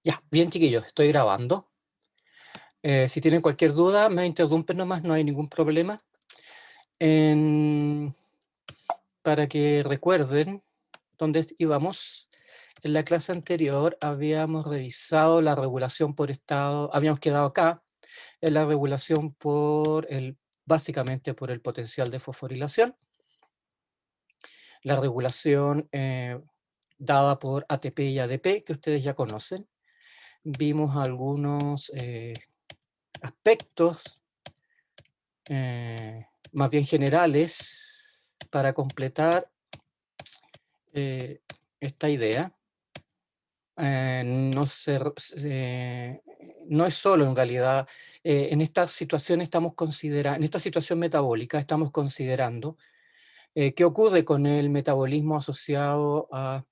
Ya, bien chiquillos, estoy grabando. Si tienen cualquier duda, me interrumpen nomás, no hay ningún problema. En- para que recuerden dónde íbamos, en la clase anterior habíamos revisado la regulación por estado, habíamos quedado acá, en la regulación básicamente por el potencial de fosforilación, la regulación dada por ATP y ADP, que ustedes ya conocen. Vimos algunos aspectos más bien generales para completar eh, esta idea. No, no es solo en realidad, en esta situación estamos considerando, en esta situación metabólica estamos considerando qué ocurre con el metabolismo asociado a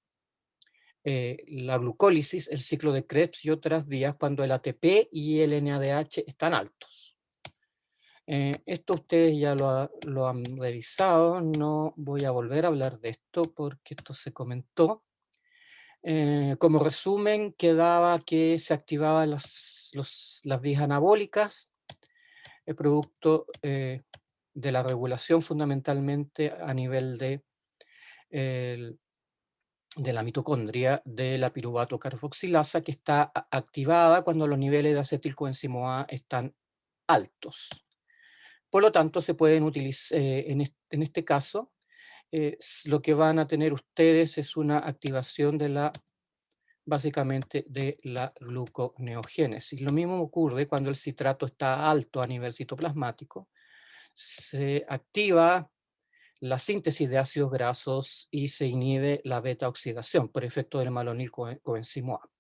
la glucólisis, el ciclo de Krebs y otras vías cuando el ATP y el NADH están altos. Esto ustedes ya lo han revisado, no voy a volver a hablar de esto porque esto se comentó. Como resumen, quedaba que se activaban las vías anabólicas, el producto de la regulación fundamentalmente a nivel de la mitocondria de la piruvato carboxilasa, que está activada cuando los niveles de acetilcoenzimo A están altos. Por lo tanto, se pueden utilizar, en este caso, lo que van a tener ustedes es una activación básicamente de la gluconeogénesis. Lo mismo ocurre cuando el citrato está alto a nivel citoplasmático. Se activa la síntesis de ácidos grasos y se inhibe la beta-oxidación por efecto del malonil coenzimo A.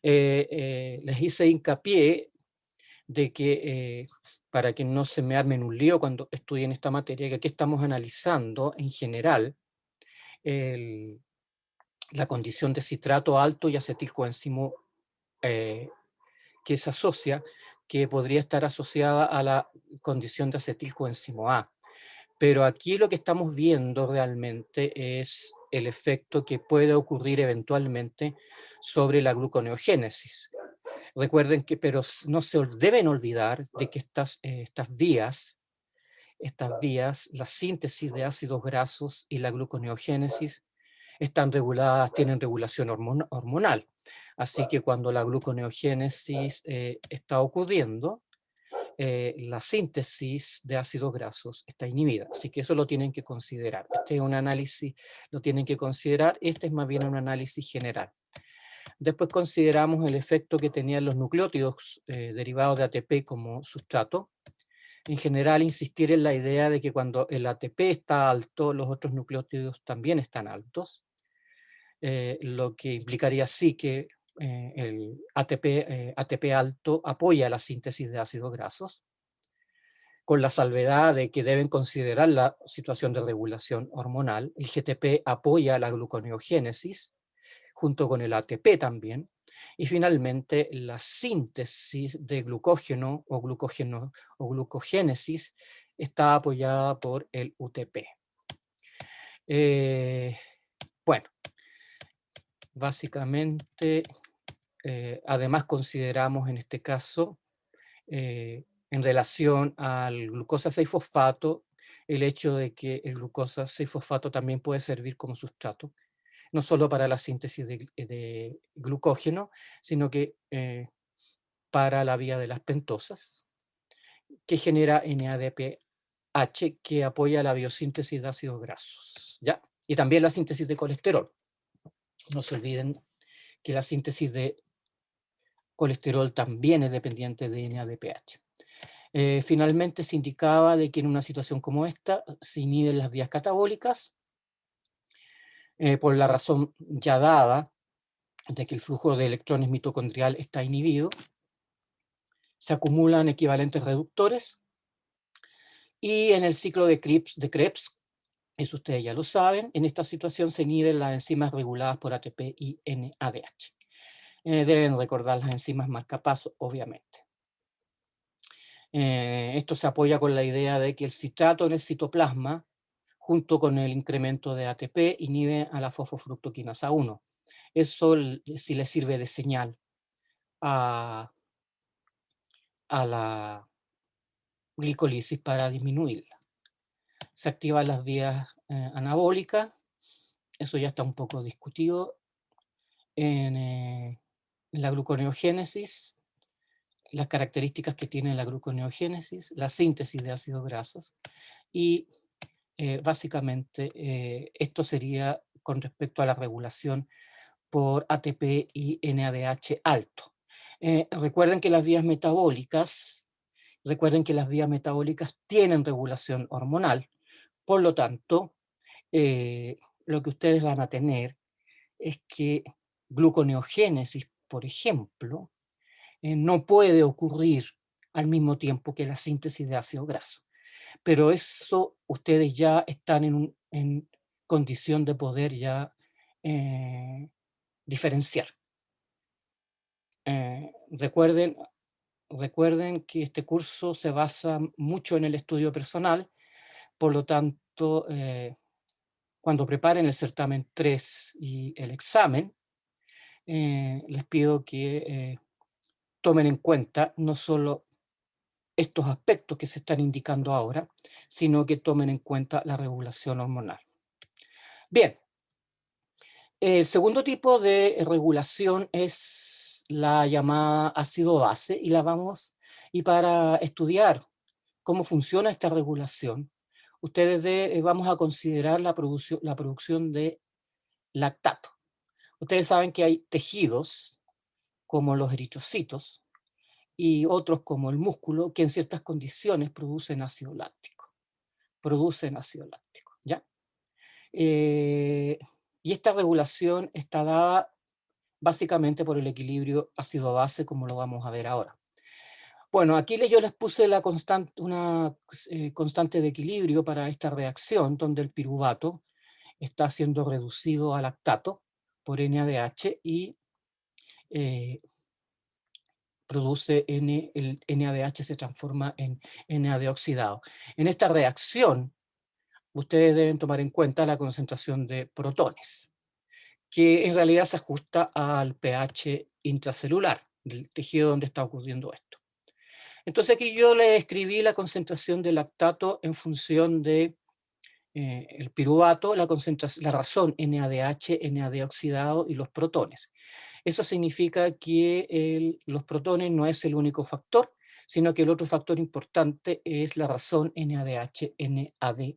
Les hice hincapié de que, para que no se me armen un lío cuando estudien esta materia, que aquí estamos analizando en general el, la condición de citrato alto y acetilcoenzimo eh, que se asocia, que podría estar asociada a la condición de acetilcoenzimo A. Pero aquí lo que estamos viendo realmente es el efecto que puede ocurrir eventualmente sobre la gluconeogénesis. Recuerden que, pero no se deben olvidar de que estas vías, la síntesis de ácidos grasos y la gluconeogénesis están reguladas, tienen regulación hormonal. Así que cuando la gluconeogénesis está ocurriendo, la síntesis de ácidos grasos está inhibida. Así que eso lo tienen que considerar. Este es un análisis, lo tienen que considerar. Este es más bien un análisis general. Después consideramos el efecto que tenían los nucleótidos derivados de ATP como sustrato. En general, insistir en la idea de que cuando el ATP está alto, los otros nucleótidos también están altos, lo que implicaría sí que el ATP alto apoya la síntesis de ácidos grasos, con la salvedad de que deben considerar la situación de regulación hormonal. El GTP apoya la gluconeogénesis, junto con el ATP también, y finalmente la síntesis de glucógeno o glucogénesis está apoyada por el UTP. Eh, bueno, básicamente, además consideramos en este caso, en relación al glucosa 6-fosfato, el hecho de que el glucosa 6-fosfato también puede servir como sustrato, no solo para la síntesis de glucógeno, sino que para la vía de las pentosas, que genera NADPH, que apoya la biosíntesis de ácidos grasos, ¿ya? Y también la síntesis de colesterol. No se olviden que la síntesis de colesterol también es dependiente de NADPH. Finalmente se indicaba de que en una situación como esta se inhiben las vías catabólicas, por la razón ya dada de que el flujo de electrones mitocondrial está inhibido, se acumulan equivalentes reductores, y en el ciclo de Krebs, eso ustedes ya lo saben, en esta situación se inhiben las enzimas reguladas por ATP y NADH. Deben recordar las enzimas marcapaso, obviamente. Esto se apoya con la idea de que el citrato en el citoplasma, junto con el incremento de ATP, inhibe a la fosfofructoquinasa 1. Eso sí le sirve de señal a, a la glicolisis para disminuirla. Se activan las vías anabólicas, eso ya está un poco discutido en la gluconeogénesis, las características que tiene la gluconeogénesis, la síntesis de ácidos grasos y básicamente esto sería con respecto a la regulación por ATP y NADH alto. Recuerden que las vías metabólicas tienen regulación hormonal, por lo tanto, lo que ustedes van a tener es que gluconeogénesis, por ejemplo, no puede ocurrir al mismo tiempo que la síntesis de ácido graso. Pero eso ustedes ya están en condición de poder ya diferenciar. Recuerden que este curso se basa mucho en el estudio personal, por lo tanto, cuando preparen el certamen 3 y el examen, les pido que tomen en cuenta no solo estos aspectos que se están indicando ahora, sino que tomen en cuenta la regulación hormonal. Bien, el segundo tipo de regulación es la llamada ácido base y para estudiar cómo funciona esta regulación, vamos a considerar la producción de lactato. Ustedes saben que hay tejidos como los eritrocitos y otros como el músculo que en ciertas condiciones producen ácido láctico. ¿Ya? Y esta regulación está dada básicamente por el equilibrio ácido-base, como lo vamos a ver ahora. Bueno, aquí yo les puse una constante de equilibrio para esta reacción, donde el piruvato está siendo reducido a lactato por NADH y produce el NADH se transforma en NAD oxidado. En esta reacción, ustedes deben tomar en cuenta la concentración de protones, que en realidad se ajusta al pH intracelular del tejido donde está ocurriendo esto. Entonces aquí yo le escribí la concentración de lactato en función de el piruvato, la razón NADH, NAD oxidado y los protones. Eso significa que los protones no es el único factor, sino que el otro factor importante es la razón NADH, NAD+.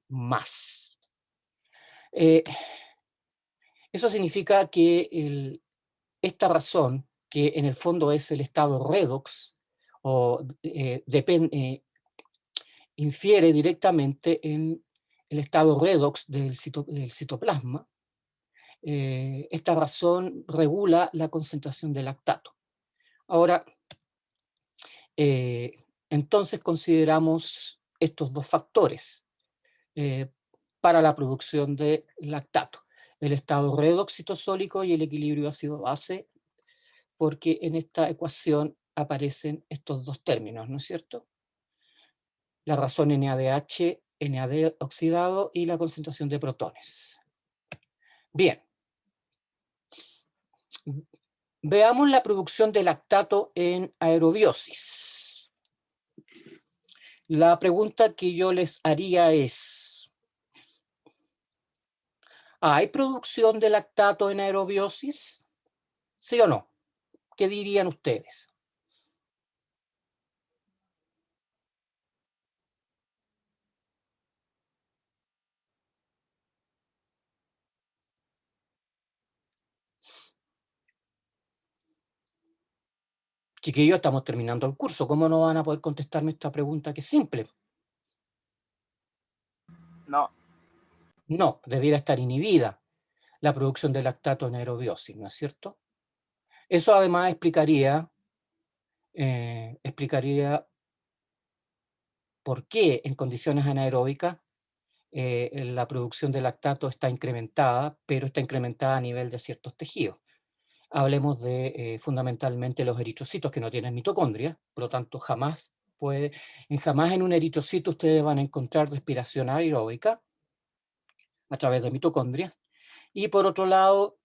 Eso significa que esta razón, que en el fondo es el estado redox, o infiere directamente en el estado redox del citoplasma, esta razón regula la concentración de lactato. Ahora, entonces consideramos estos dos factores para la producción de lactato, el estado redox citosólico y el equilibrio ácido-base, porque en esta ecuación aparecen estos dos términos, ¿no es cierto? La razón NADH, NAD oxidado y la concentración de protones. Bien. Veamos la producción de lactato en aerobiosis. La pregunta que yo les haría es, ¿hay producción de lactato en aerobiosis? ¿Sí o no? ¿Qué dirían ustedes? Chiquillos, estamos terminando el curso. ¿Cómo no van a poder contestarme esta pregunta que es simple? No. No, debiera estar inhibida la producción de lactato en aerobiosis, ¿no es cierto? Eso además explicaría por qué en condiciones anaeróbicas la producción de lactato está incrementada, pero está incrementada a nivel de ciertos tejidos. Hablemos de fundamentalmente los eritrocitos que no tienen mitocondria, por lo tanto jamás en un eritrocito ustedes van a encontrar respiración aeróbica a través de mitocondrias. Y por otro lado,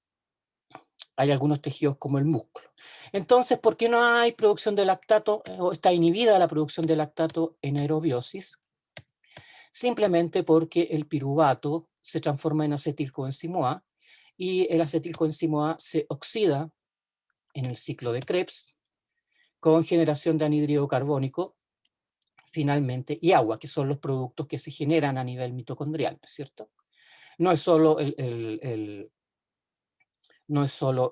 hay algunos tejidos como el músculo. Entonces, ¿por qué no hay producción de lactato o está inhibida la producción de lactato en aerobiosis? Simplemente porque el piruvato se transforma en acetilcoenzimo A y el acetilcoenzimo A se oxida en el ciclo de Krebs con generación de anhídrido carbónico finalmente y agua, que son los productos que se generan a nivel mitocondrial, ¿no es cierto? No es solo no es solo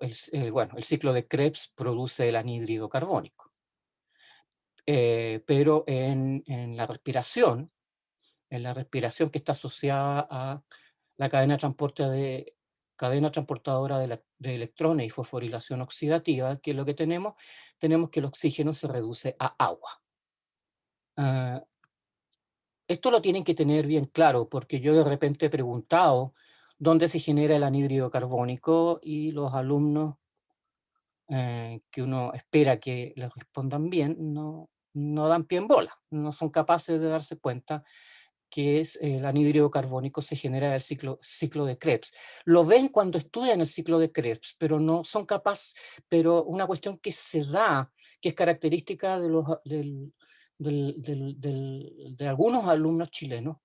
bueno, el ciclo de Krebs produce el anhídrido carbónico, pero en la respiración que está asociada a la cadena transportadora de electrones y fosforilación oxidativa, que es lo que tenemos, tenemos que el oxígeno se reduce a agua. Ah, esto lo tienen que tener bien claro, porque yo de repente he preguntado dónde se genera el anhídrido carbónico y los alumnos que uno espera que les respondan bien no dan pie en bola, no son capaces de darse cuenta que es el anhídrido carbónico se genera del ciclo de Krebs. Lo ven cuando estudian el ciclo de Krebs, pero no son capaces, pero una cuestión que se da, que es característica de algunos alumnos chilenos,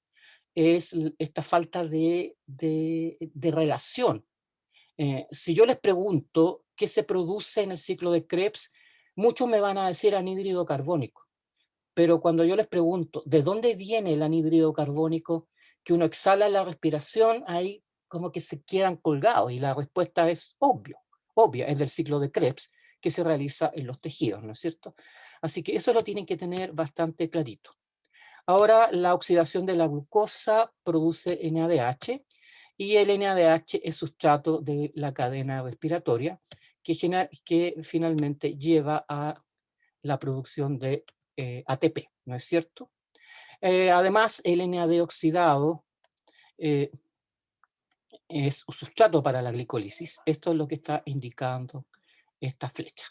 es esta falta de relación. Si yo les pregunto qué se produce en el ciclo de Krebs, muchos me van a decir anhídrido carbónico. Pero cuando yo les pregunto, ¿de dónde viene el anhídrido carbónico que uno exhala en la respiración? Ahí como que se quedan colgados y la respuesta es obvia, es del ciclo de Krebs que se realiza en los tejidos, ¿no es cierto? Así que eso lo tienen que tener bastante clarito. Ahora, la oxidación de la glucosa produce NADH y el NADH es sustrato de la cadena respiratoria que finalmente lleva a la producción de ATP, ¿no es cierto? Además, el NAD oxidado eh, es un sustrato para la glicólisis. Esto es lo que está indicando esta flecha.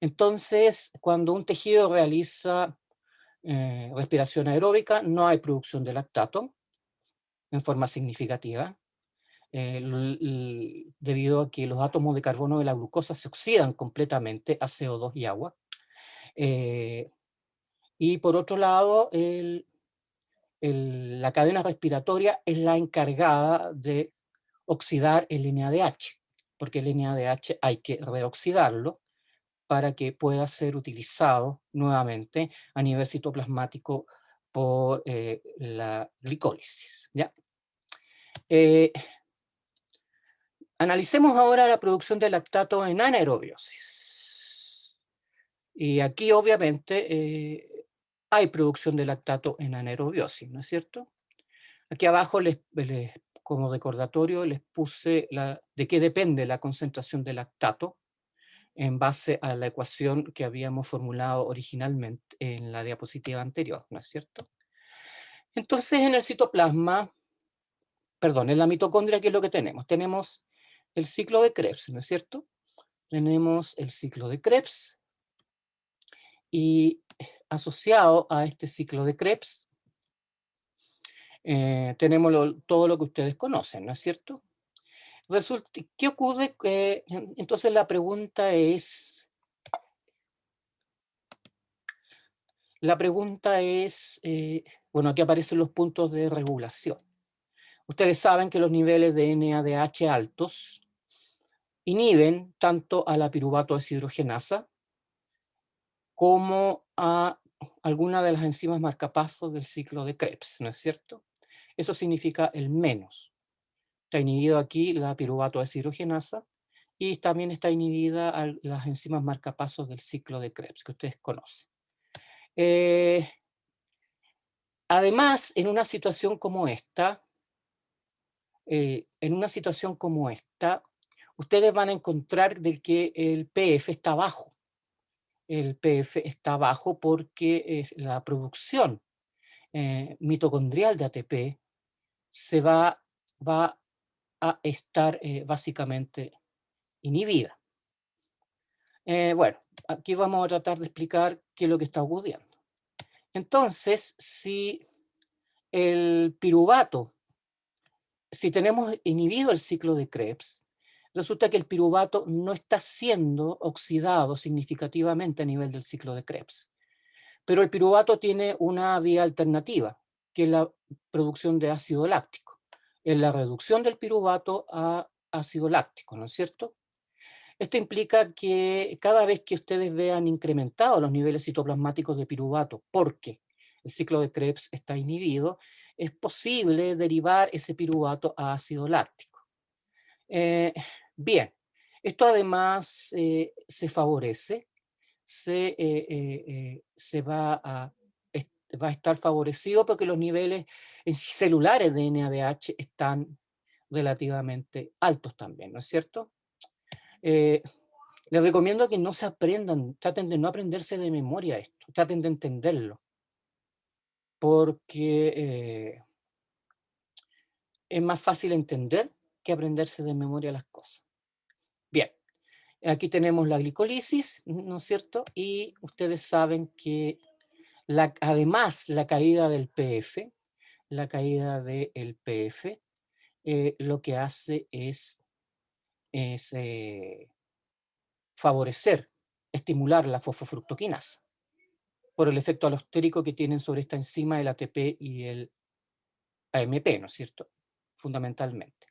Entonces, cuando un tejido realiza respiración aeróbica, no hay producción de lactato en forma significativa, debido a que los átomos de carbono de la glucosa se oxidan completamente a CO2 y agua. Y por otro lado, la cadena respiratoria es la encargada de oxidar el NADH, porque el NADH hay que reoxidarlo para que pueda ser utilizado nuevamente a nivel citoplasmático por la glicólisis, ¿ya? Eh, Analicemos ahora la producción de lactato en anaerobiosis. Y aquí obviamente hay producción de lactato en anaerobiosis, ¿no es cierto? Aquí abajo, como recordatorio, les puse de qué depende la concentración de lactato en base a la ecuación que habíamos formulado originalmente en la diapositiva anterior, ¿no es cierto? Entonces, en el citoplasma, perdón, en la mitocondria, ¿qué es lo que tenemos? Tenemos el ciclo de Krebs, ¿no es cierto? Tenemos el ciclo de Krebs y asociado a este ciclo de Krebs tenemos todo lo que ustedes conocen, ¿no es cierto? ¿Qué ocurre? Entonces la pregunta es, bueno, aquí aparecen los puntos de regulación. Ustedes saben que los niveles de NADH altos inhiben tanto a la piruvato deshidrogenasa como a alguna de las enzimas marcapasos del ciclo de Krebs, ¿no es cierto? Eso significa el menos. Está inhibido aquí la piruvato deshidrogenasa y también está inhibida las enzimas marcapasos del ciclo de Krebs, que ustedes conocen. Además, en una situación como esta, ustedes van a encontrar de que el PF está bajo. El PF está bajo porque la producción mitocondrial de ATP va a estar básicamente inhibida. Bueno, aquí vamos a tratar de explicar qué es lo que está ocurriendo. Entonces, si el piruvato, si tenemos inhibido el ciclo de Krebs, resulta que el piruvato no está siendo oxidado significativamente a nivel del ciclo de Krebs. Pero el piruvato tiene una vía alternativa, que es la producción de ácido láctico. Es la reducción del piruvato a ácido láctico, ¿no es cierto? Esto implica que cada vez que ustedes vean incrementados los niveles citoplasmáticos de piruvato, porque el ciclo de Krebs está inhibido, es posible derivar ese piruvato a ácido láctico. Bien, esto además se favorece, se va a estar favorecido porque los niveles celulares de NADH están relativamente altos también, ¿no es cierto? Eh, Les recomiendo que no se aprendan, traten de no aprenderse de memoria esto, traten de entenderlo, porque es más fácil entender que aprenderse de memoria las cosas. Bien, aquí tenemos la glicolisis, ¿no es cierto? Y ustedes saben que además la caída del PF, la caída del PF, lo que hace es favorecer, estimular la fosfofructoquinasa por el efecto alostérico que tienen sobre esta enzima el ATP y el AMP, ¿no es cierto? Fundamentalmente.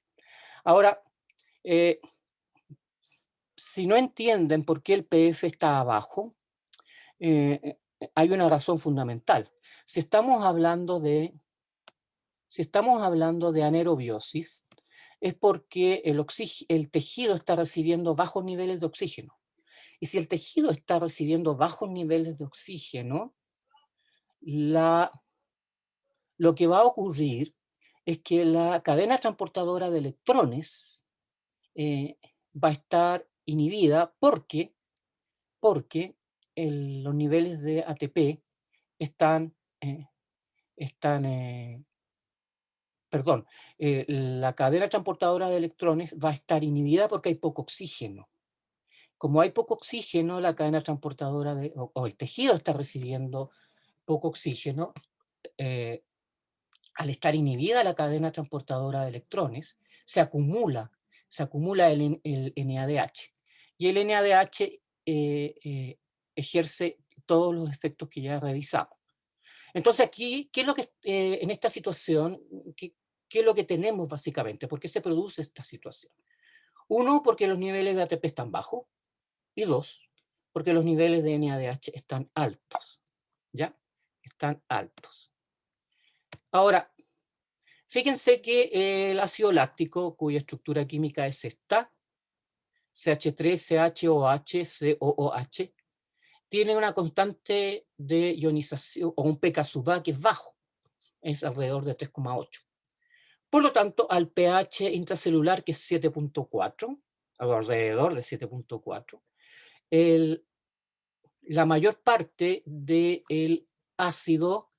Ahora, eh, si no entienden por qué el PF está abajo, hay una razón fundamental. Si estamos hablando de, si estamos hablando de anaerobiosis, es porque el tejido está recibiendo bajos niveles de oxígeno. Y si el tejido está recibiendo bajos niveles de oxígeno, lo que va a ocurrir es que la cadena transportadora de electrones va a estar inhibida porque los niveles de ATP están, eh, están perdón, la cadena transportadora de electrones va a estar inhibida porque hay poco oxígeno. Como hay poco oxígeno, la cadena transportadora o el tejido está recibiendo poco oxígeno, eh, al estar inhibida la cadena transportadora de electrones, se acumula el NADH. Y el NADH ejerce todos los efectos que ya revisamos. Entonces aquí, ¿qué es lo que en esta situación, qué es lo que tenemos básicamente? ¿Por qué se produce esta situación? Uno, porque los niveles de ATP están bajos. Y dos, porque los niveles de NADH están altos. ¿Ya? Están altos. Ahora, fíjense que el ácido láctico, cuya estructura química es esta, CH3, COOH, tiene una constante de ionización, o un pK sub A que es bajo, es alrededor de 3,8. Por lo tanto, al pH intracelular, que es 7,4, alrededor de 7,4, la mayor parte del ácido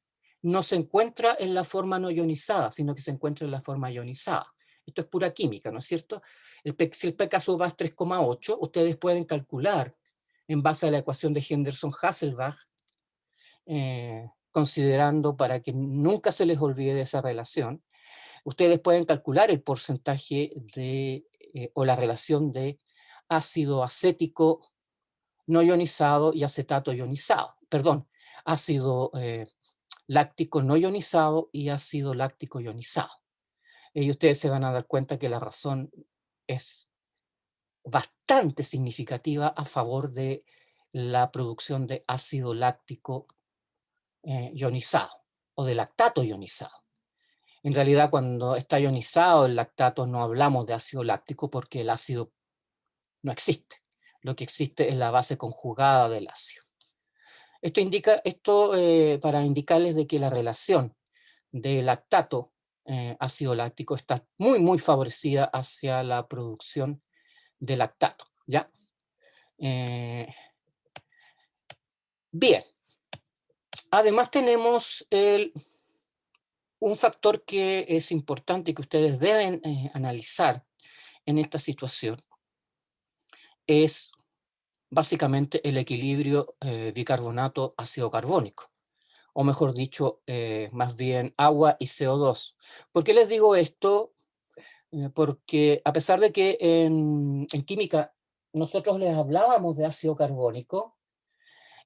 no se encuentra en la forma no ionizada, sino que se encuentra en la forma ionizada. Esto es pura química, ¿no es cierto? Si el pK sub es 3,8, ustedes pueden calcular, en base a la ecuación de Henderson-Hasselbalch, considerando para que nunca se les olvide esa relación, ustedes pueden calcular el porcentaje o la relación de ácido acético no ionizado y acetato ionizado. Perdón, ácido láctico no ionizado y ácido láctico ionizado. Y ustedes se van a dar cuenta que la razón es bastante significativa a favor de la producción de ácido láctico ionizado o de lactato ionizado. En realidad, cuando está ionizado el lactato no hablamos de ácido láctico porque el ácido no existe. Lo que existe es la base conjugada del ácido. Esto para indicarles de que la relación de lactato ácido láctico está muy, muy favorecida hacia la producción de lactato, ¿ya? Bien, además tenemos un factor que es importante y que ustedes deben analizar en esta situación, es básicamente el equilibrio bicarbonato ácido carbónico, o mejor dicho, más bien agua y CO2. ¿Por qué les digo esto? porque a pesar de que en química nosotros les hablábamos de ácido carbónico,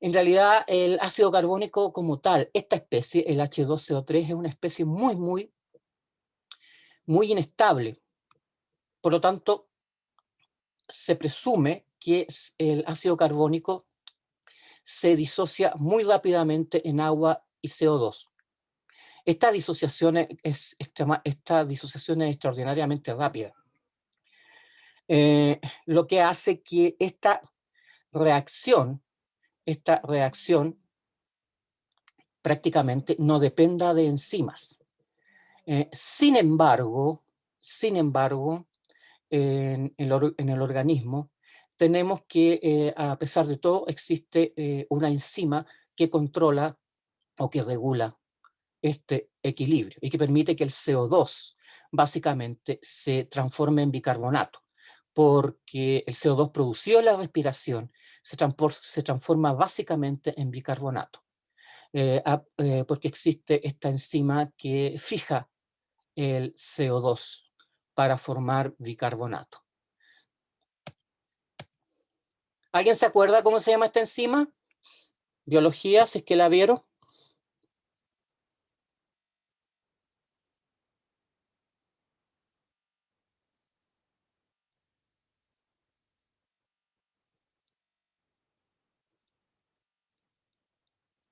en realidad el ácido carbónico como tal, esta especie, el H2CO3, es una especie muy inestable. Por lo tanto, se presume que el ácido carbónico se disocia muy rápidamente en agua y CO2. Esta disociación esta disociación es extraordinariamente rápida, lo que hace que esta reacción prácticamente no dependa de enzimas. Sin embargo, en el organismo tenemos que, a pesar de todo, existe una enzima que controla o que regula este equilibrio y que permite que el CO2 básicamente se transforme en bicarbonato, porque el CO2 producido en la respiración se transforma básicamente en bicarbonato, porque existe esta enzima que fija el CO2 para formar bicarbonato. ¿Alguien se acuerda cómo se llama esta enzima? Biología, si es que la vieron.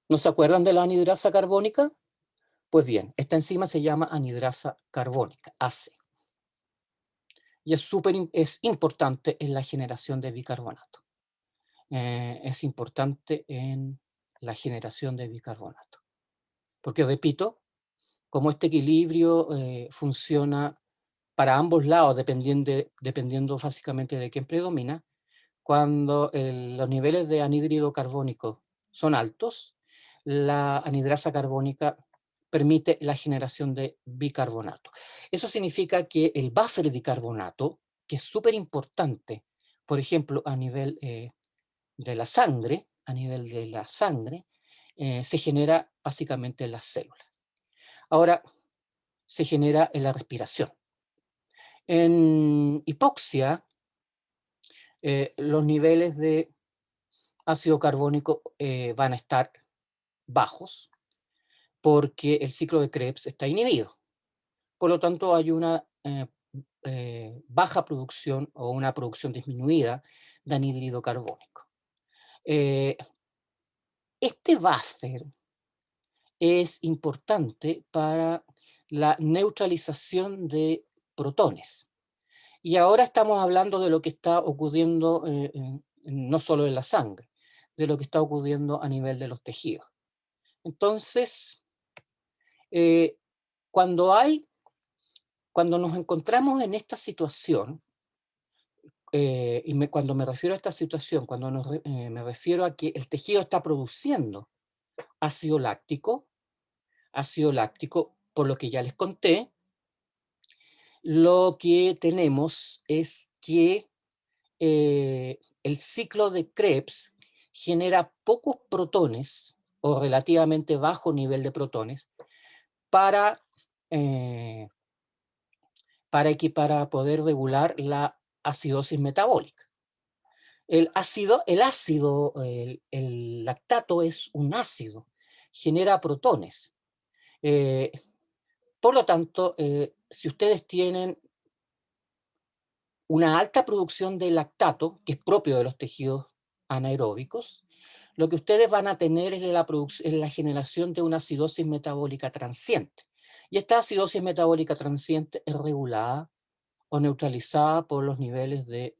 ¿No se acuerdan de la anhidrasa carbónica? Pues bien, esta enzima se llama anhidrasa carbónica, AC, y es importante en la generación de bicarbonato. Es importante en la generación de bicarbonato. Porque, repito, como este equilibrio funciona para ambos lados, dependiendo básicamente de quién predomina, cuando los niveles de anhídrido carbónico son altos, la anhidrasa carbónica permite la generación de bicarbonato. Eso significa que el buffer de bicarbonato, que es súper importante, por ejemplo, a nivel de la sangre, se genera básicamente en las células. Ahora, se genera en la respiración. En hipoxia, los niveles de ácido carbónico van a estar bajos porque el ciclo de Krebs está inhibido. Por lo tanto, hay una baja producción o una producción disminuida de anhídrido carbónico. Este buffer es importante para la neutralización de protones. Y ahora estamos hablando de lo que está ocurriendo no solo en la sangre, de lo que está ocurriendo a nivel de los tejidos. Entonces, eh, cuando nos encontramos en esta situación, cuando me refiero a esta situación, me refiero a que el tejido está produciendo ácido láctico, por lo que ya les conté, lo que tenemos es que el ciclo de Krebs genera pocos protones o relativamente bajo nivel de protones para, eh, para poder regular la acidosis metabólica. El lactato es un ácido, genera protones. Por lo tanto, si ustedes tienen una alta producción de lactato, que es propio de los tejidos anaeróbicos, lo que ustedes van a tener es la generación de una acidosis metabólica transiente. Y esta acidosis metabólica transiente es regulada o neutralizada por los niveles de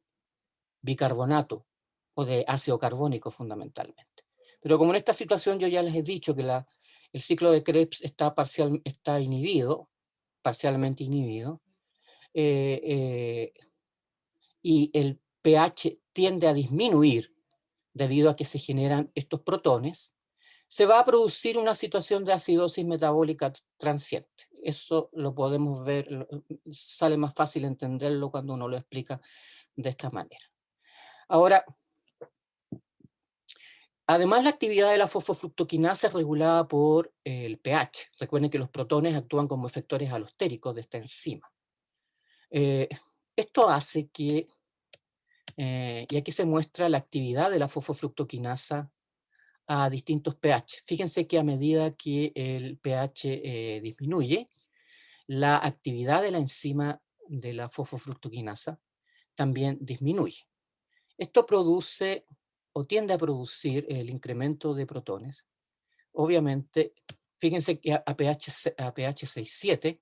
bicarbonato o de ácido carbónico fundamentalmente. Pero como en esta situación yo ya les he dicho que el ciclo de Krebs está parcialmente inhibido, eh, eh, y el pH tiende a disminuir debido a que se generan estos protones, se va a producir una situación de acidosis metabólica transiente. Eso lo podemos ver, sale más fácil entenderlo cuando uno lo explica de esta manera. Ahora, además la actividad de la fosfofructoquinasa es regulada por el pH. Recuerden que los protones actúan como efectores alostéricos de esta enzima. Eh, Esto hace que, y aquí se muestra la actividad de la fosfofructoquinasa a distintos pH. Fíjense que a medida que el pH disminuye, la actividad de la enzima de la fosfofructoquinasa también disminuye. Esto produce o tiende a producir el incremento de protones. Obviamente, fíjense que a pH 6,7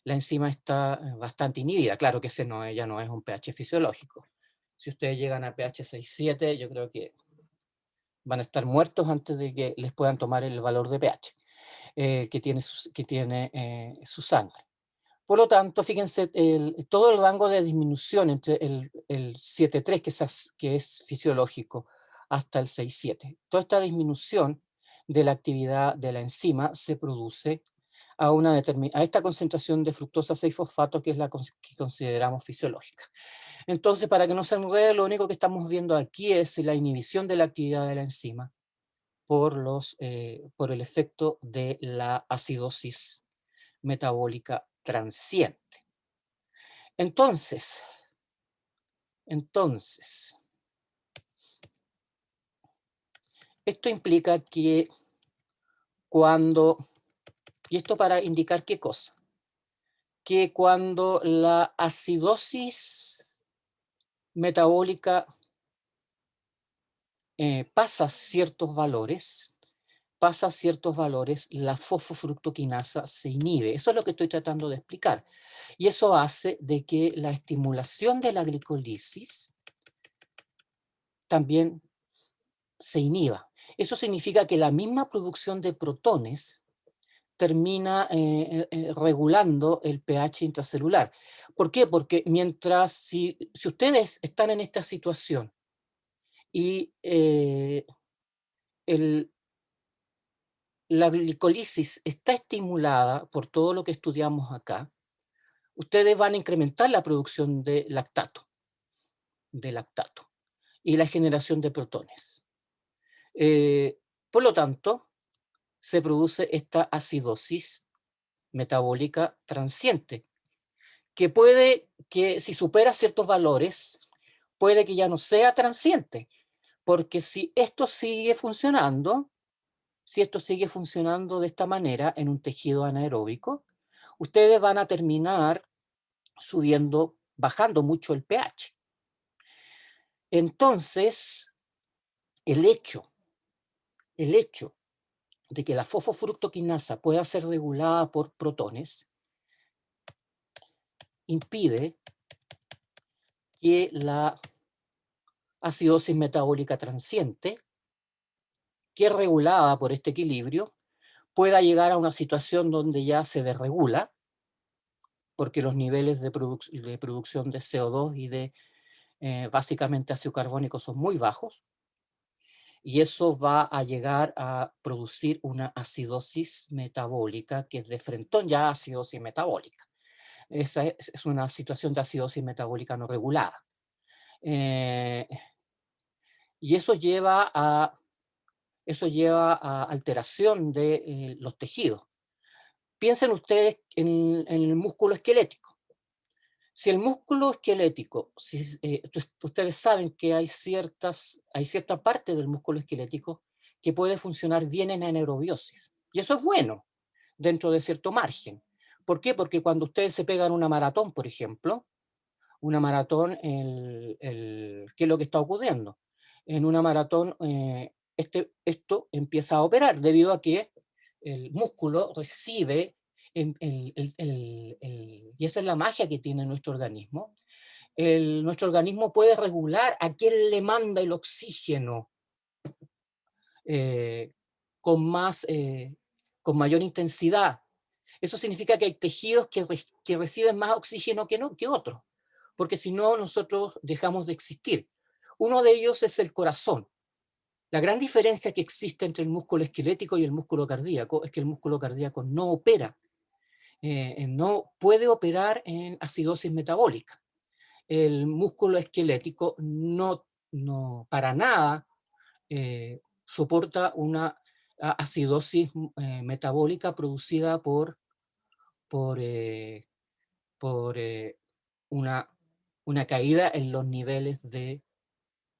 la enzima está bastante inhibida. Claro que ese no, ya no es un pH fisiológico. Si ustedes llegan a pH 6,7, yo creo que van a estar muertos antes de que les puedan tomar el valor de pH que tiene su sangre. Por lo tanto, fíjense, todo el rango de disminución entre el 7,3, que es fisiológico, hasta el 6,7. Toda esta disminución de la actividad de la enzima se produce a esta concentración de fructosa 6-fosfato, que es la que consideramos fisiológica. Entonces, para que no se enrede, lo único que estamos viendo aquí es la inhibición de la actividad de la enzima por el efecto de la acidosis metabólica transiente. Entonces, esto implica que y esto para indicar qué cosa, que cuando la acidosis metabólica pasa ciertos valores, la fosfofructoquinasa se inhibe. Eso es lo que estoy tratando de explicar. Y eso hace de que la estimulación de la glicolisis también se inhiba. Eso significa que la misma producción de protones termina regulando el pH intracelular. ¿Por qué? Porque si ustedes están en esta situación y el, la glicolisis está estimulada por todo lo que estudiamos acá, ustedes van a incrementar la producción de lactato y la generación de protones. Por lo tanto, se produce esta acidosis metabólica transiente, que si supera ciertos valores, puede que ya no sea transiente, porque si esto sigue funcionando de esta manera en un tejido anaeróbico, ustedes van a terminar bajando mucho el pH. Entonces, el hecho de que la fosfofructoquinasa pueda ser regulada por protones impide que la acidosis metabólica transiente, que es regulada por este equilibrio, pueda llegar a una situación donde ya se desregula, porque los niveles de producción de CO2 y de básicamente ácido carbónico son muy bajos, y eso va a llegar a producir una acidosis metabólica, que es de frentón ya acidosis metabólica. Esa es una situación de acidosis metabólica no regulada. Eh, y eso lleva a alteración de los tejidos. Piensen ustedes en el músculo esquelético. Si el músculo esquelético, ustedes saben que hay cierta parte del músculo esquelético que puede funcionar bien en anaerobiosis. Y eso es bueno, dentro de cierto margen. ¿Por qué? Porque cuando ustedes se pegan una maratón, por ejemplo, una maratón, ¿qué es lo que está ocurriendo? En una maratón, esto empieza a operar debido a que el músculo recibe, y esa es la magia que tiene nuestro organismo. Nuestro organismo puede regular a quién le manda el oxígeno eh, con mayor intensidad. Eso significa que hay tejidos que reciben más oxígeno que otros, porque si no, nosotros dejamos de existir. Uno de ellos es el corazón. La gran diferencia que existe entre el músculo esquelético y el músculo cardíaco es que el músculo cardíaco no puede operar en acidosis metabólica. El músculo esquelético no para nada soporta una acidosis metabólica producida por, eh, por una, una caída en los niveles de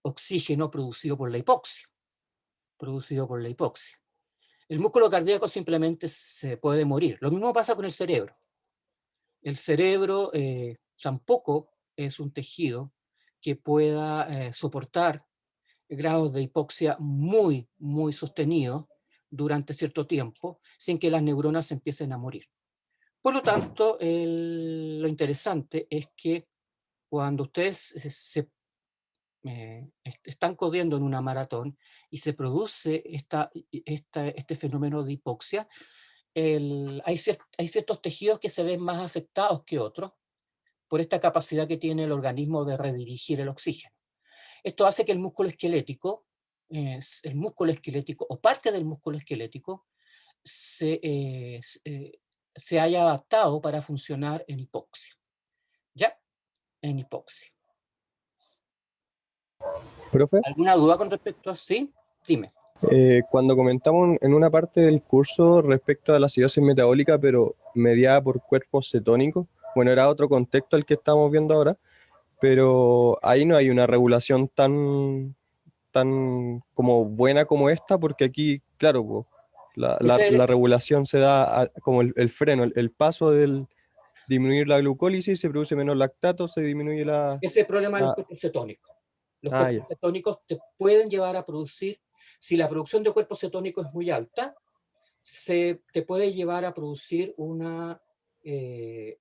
oxígeno producido por la hipoxia. Producido por la hipoxia. El músculo cardíaco simplemente se puede morir. Lo mismo pasa con el cerebro. El cerebro tampoco es un tejido que pueda soportar grados de hipoxia muy, muy sostenidos durante cierto tiempo sin que las neuronas empiecen a morir. Por lo tanto, lo interesante es que cuando ustedes están corriendo en una maratón y se produce este fenómeno de hipoxia, hay ciertos tejidos que se ven más afectados que otros por esta capacidad que tiene el organismo de redirigir el oxígeno. Esto hace que el músculo esquelético o parte del músculo esquelético se haya adaptado para funcionar en hipoxia. ¿Ya? En hipoxia. Profe, ¿Alguna duda con respecto a sí? Dime. cuando comentamos en una parte del curso respecto a la acidosis metabólica, pero mediada por cuerpos cetónicos, bueno, era otro contexto al que estamos viendo ahora, pero ahí no hay una regulación tan como buena como esta, porque aquí, claro, po, la Ese, regulación se da como el freno, el paso del disminuir la glucólisis, se produce menos lactato, se disminuye ese es el problema de los la... cuerpos cetónicos. Los Ah, cuerpos ya. cetónicos te pueden llevar a producir, si la producción de cuerpos cetónicos es muy alta, te puede llevar a producir eh,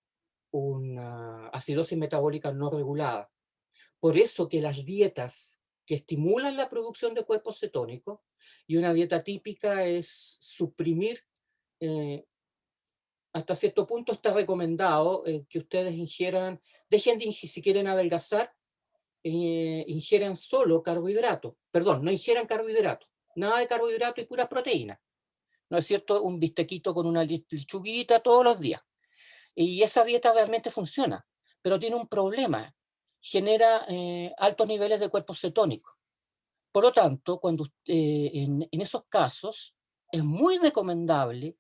una acidosis metabólica no regulada. Por eso que las dietas que estimulan la producción de cuerpos cetónicos, y una dieta típica es suprimir, eh, hasta cierto punto está recomendado que ustedes ingieran, dejen de ingieran, si quieren adelgazar, ingieran solo carbohidratos, perdón, no ingieran carbohidratos, nada de carbohidrato y pura proteína, ¿no es cierto? Un bistequito con una lechuguita todos los días. Y esa dieta realmente funciona, pero tiene un problema, genera altos niveles de cuerpos cetónicos. Por lo tanto, en esos casos, es muy recomendable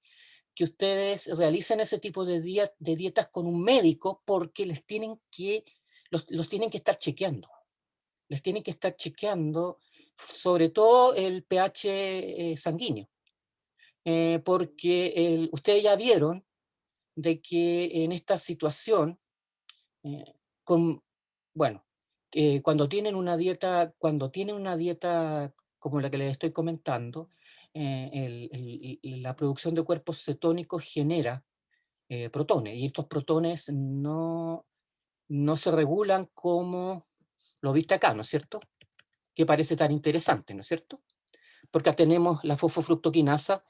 que ustedes realicen ese tipo de dietas con un médico porque los tienen que estar chequeando. Les tienen que estar chequeando sobre todo el pH sanguíneo, porque ustedes ya vieron de que en esta situación, eh, con, bueno, cuando tienen una dieta como la que les estoy comentando, la producción de cuerpos cetónicos genera protones, y estos protones no se regulan como lo viste acá, ¿no es cierto? Que parece tan interesante, ¿no es cierto? Porque tenemos la fosfofructoquinasa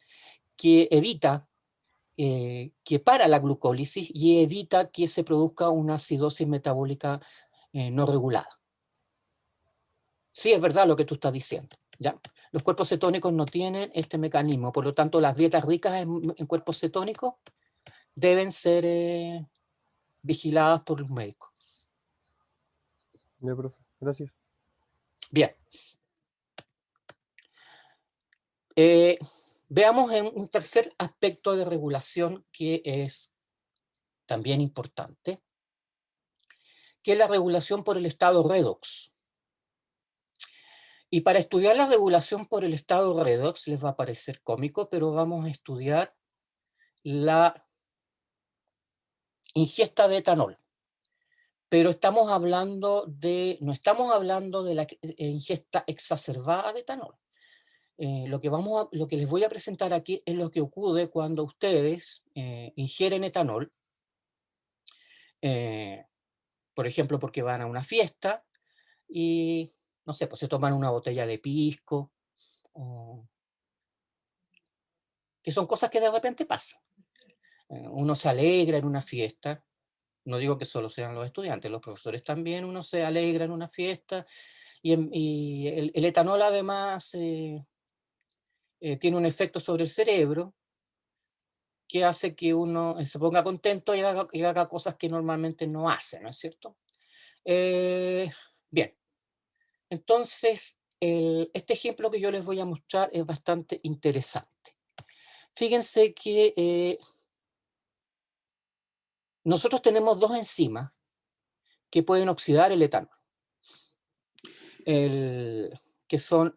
que que para la glucólisis y evita que se produzca una acidosis metabólica no regulada. Sí, es verdad lo que tú estás diciendo, ¿ya? Los cuerpos cetónicos no tienen este mecanismo, por lo tanto las dietas ricas en cuerpos cetónicos deben ser vigiladas por los médicos. Ya, profe, gracias. Bien, eh, veamos en un tercer aspecto de regulación que es también importante, que es la regulación por el estado redox. Y para estudiar la regulación por el estado redox, les va a parecer cómico, pero vamos a estudiar la ingesta de etanol. Pero no estamos hablando de la ingesta exacerbada de etanol. Lo que les voy a presentar aquí es lo que ocurre cuando ustedes ingieren etanol, eh, por ejemplo, porque van a una fiesta y, no sé, pues se toman una botella de pisco, o, que son cosas que de repente pasan. Uno se alegra en una fiesta, no digo que solo sean los estudiantes, los profesores también, uno se alegra en una fiesta y el etanol además tiene un efecto sobre el cerebro que hace que uno se ponga contento y haga cosas que normalmente no hace, ¿no es cierto? Eh, bien, entonces este ejemplo que yo les voy a mostrar es bastante interesante. Fíjense que nosotros tenemos dos enzimas que pueden oxidar el etanol, que son,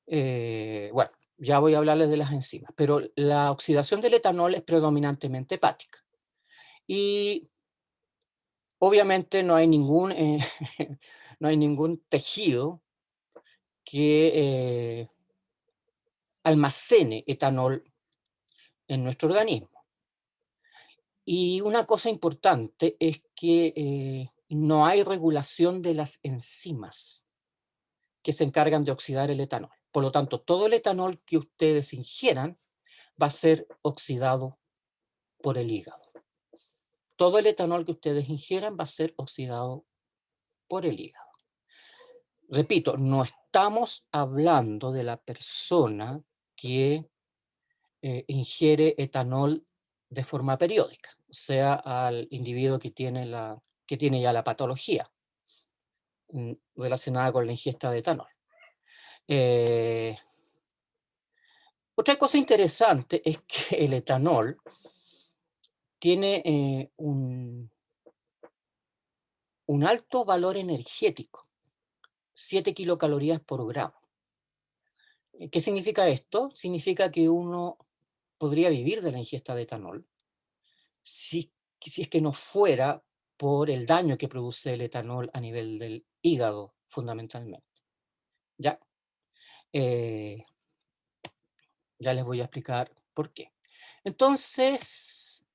bueno, ya voy a hablarles de las enzimas, pero la oxidación del etanol es predominantemente hepática. Y obviamente no hay ningún, no hay ningún tejido que almacene etanol en nuestro organismo. Y una cosa importante es que no hay regulación de las enzimas que se encargan de oxidar el etanol. Por lo tanto, todo el etanol que ustedes ingieran va a ser oxidado por el hígado. Todo el etanol que ustedes ingieran va a ser oxidado por el hígado. Repito, no estamos hablando de la persona que ingiere etanol de forma periódica, o sea, al individuo que tiene ya la patología relacionada con la ingesta de etanol. Eh, Otra cosa interesante es que el etanol tiene un alto valor energético, 7 kilocalorías por gramo. ¿Qué significa esto? Significa que uno podría vivir de la ingesta de etanol si es que no fuera por el daño que produce el etanol a nivel del hígado, fundamentalmente. ¿Ya? Ya les voy a explicar por qué. Entonces,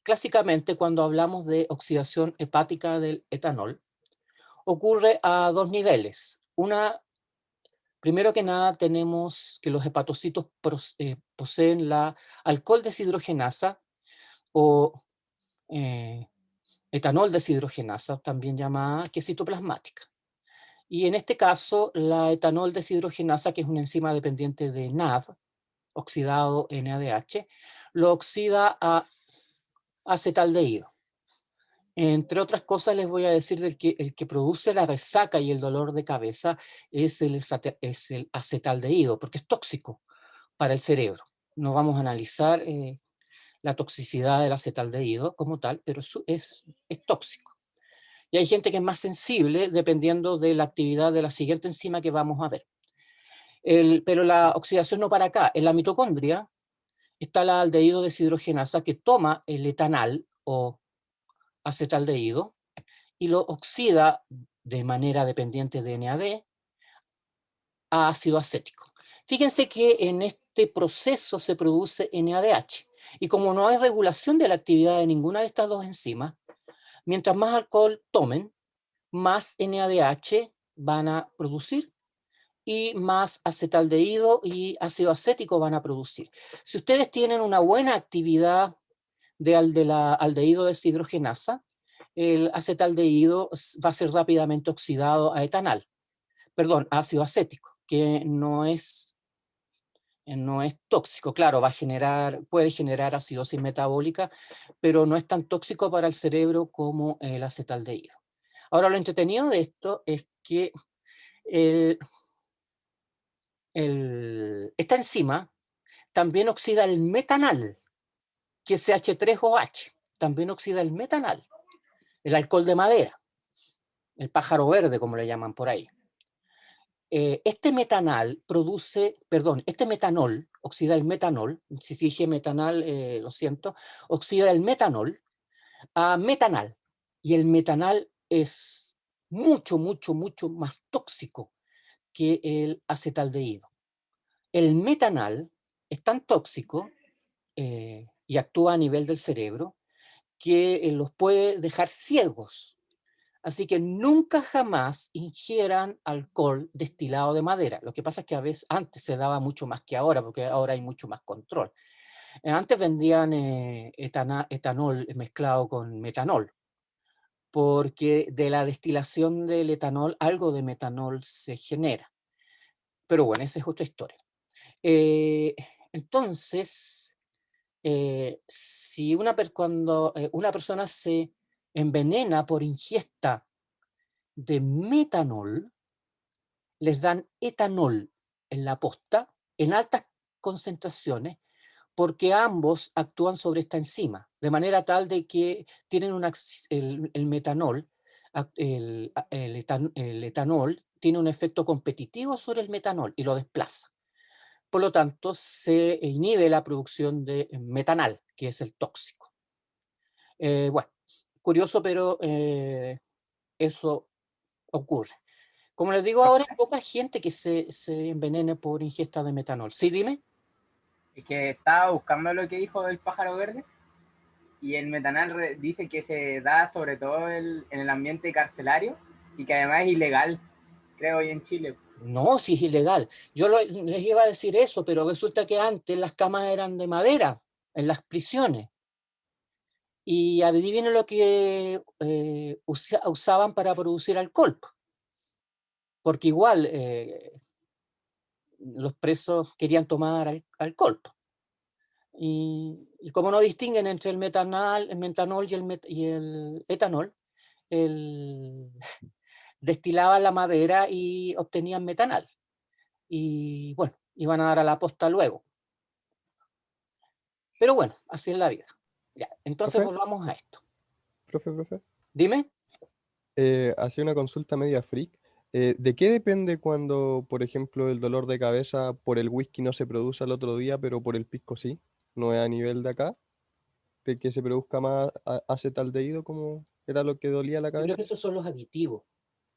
clásicamente cuando hablamos de oxidación hepática del etanol, ocurre a dos niveles. Primero que nada tenemos que los hepatocitos poseen la alcohol deshidrogenasa o etanol deshidrogenasa, también llamada, que es citoplasmática. Y en este caso, la etanol deshidrogenasa, que es una enzima dependiente de NAD, oxidado NADH, lo oxida a acetaldehído. Entre otras cosas, les voy a decir que el que produce la resaca y el dolor de cabeza es el acetaldehído, porque es tóxico para el cerebro. No vamos a analizar la toxicidad del acetaldehído como tal, pero es tóxico. Y hay gente que es más sensible dependiendo de la actividad de la siguiente enzima que vamos a ver. Pero la oxidación no para acá. En la mitocondria está la aldehído deshidrogenasa que toma el etanal o acetaldehído y lo oxida de manera dependiente de NAD a ácido acético. Fíjense que en este proceso se produce NADH y como no hay regulación de la actividad de ninguna de estas dos enzimas, mientras más alcohol tomen, más NADH van a producir y más acetaldehído y ácido acético van a producir. Si ustedes tienen una buena actividad de la aldehído deshidrogenasa, el acetaldehído va a ser rápidamente oxidado a etanal, perdón, ácido acético, que no es tóxico. Claro, puede generar acidosis metabólica, pero no es tan tóxico para el cerebro como el acetaldehído. Ahora, lo entretenido de esto es que esta enzima también oxida el metanal, que es CH3OH, también oxida el metanal, el alcohol de madera, el pájaro verde, como le llaman por ahí. Este metanol, oxida el metanol, si dije metanal, lo siento, oxida el metanol a metanal, y el metanal es mucho, mucho, mucho más tóxico que el acetaldehído. El metanal es tan tóxico y actúa a nivel del cerebro que los puede dejar ciegos. Así que nunca jamás ingieran alcohol destilado de madera. Lo que pasa es que a veces antes se daba mucho más que ahora, porque ahora hay mucho más control. Antes vendían etanol mezclado con metanol, porque de la destilación del etanol algo de metanol se genera. Pero bueno, esa es otra historia. Entonces, si cuando una persona se envenena por ingesta de metanol, les dan etanol en la posta en altas concentraciones porque ambos actúan sobre esta enzima, de manera tal de que tienen el metanol el etanol tiene un efecto competitivo sobre el metanol y lo desplaza. Por lo tanto, se inhibe la producción de metanal, que es el tóxico. Bueno, curioso, pero eso ocurre. Como les digo ahora, hay poca gente que se envenene por ingesta de metanol. ¿Sí, dime? Es que estaba buscando lo que dijo del pájaro verde y el metanol dice que se da sobre todo en el ambiente carcelario y que además es ilegal, creo, hoy en Chile. No, sí es ilegal. Les iba a decir eso, pero resulta que antes las camas eran de madera en las prisiones. Y adivinen lo que usaban para producir alcohol. Porque igual los presos querían tomar alcohol. Y como no distinguen entre el metanol y el etanol, el, destilaban la madera y obtenían metanal. Y bueno, iban a dar a la posta luego. Pero bueno, así es la vida. Ya, entonces ¿Profe? volvamos a esto. ¿Profe? Dime. Hacía una consulta media freak. ¿De qué depende cuando, por ejemplo, el dolor de cabeza por el whisky no se produce al otro día, pero por el pisco sí? ¿No es a nivel de acá? ¿De que se produzca más acetaldehído como era lo que dolía la Yo creo cabeza? que esos son los aditivos.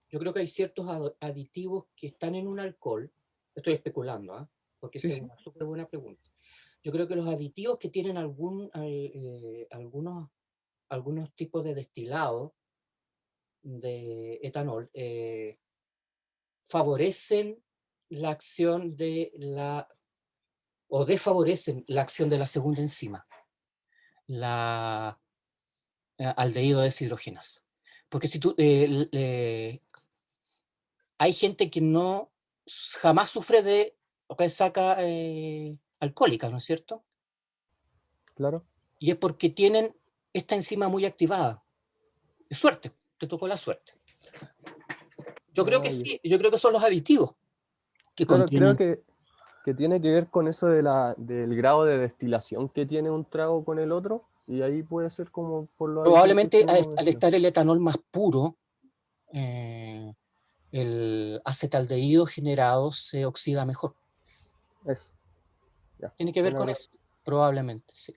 Yo creo que hay ciertos aditivos que están en un alcohol. Estoy especulando, ¿ah? Porque Sí, esa es sí. una súper buena pregunta. Yo creo que los aditivos que tienen algunos tipos de destilado de etanol favorecen la acción o desfavorecen la acción de la segunda enzima, la aldehído deshidrogenasa. Porque si tú, hay gente que no jamás sufre de resaca alcohólica, ¿no es cierto? Claro. Y es porque tienen esta enzima muy activada. Es suerte, te tocó la suerte. Yo creo que Ah, ya. sí, yo creo que son los aditivos que Claro, creo contienen. que tiene que ver con eso de del grado de destilación que tiene un trago con el otro, y ahí puede ser como por los aditivos que Probablemente usted mismo al mencionó. estar el etanol más puro, eh, el acetaldehído generado se oxida mejor. Eso, ya. Tiene que ver Buena, con eso, profe. probablemente, sí.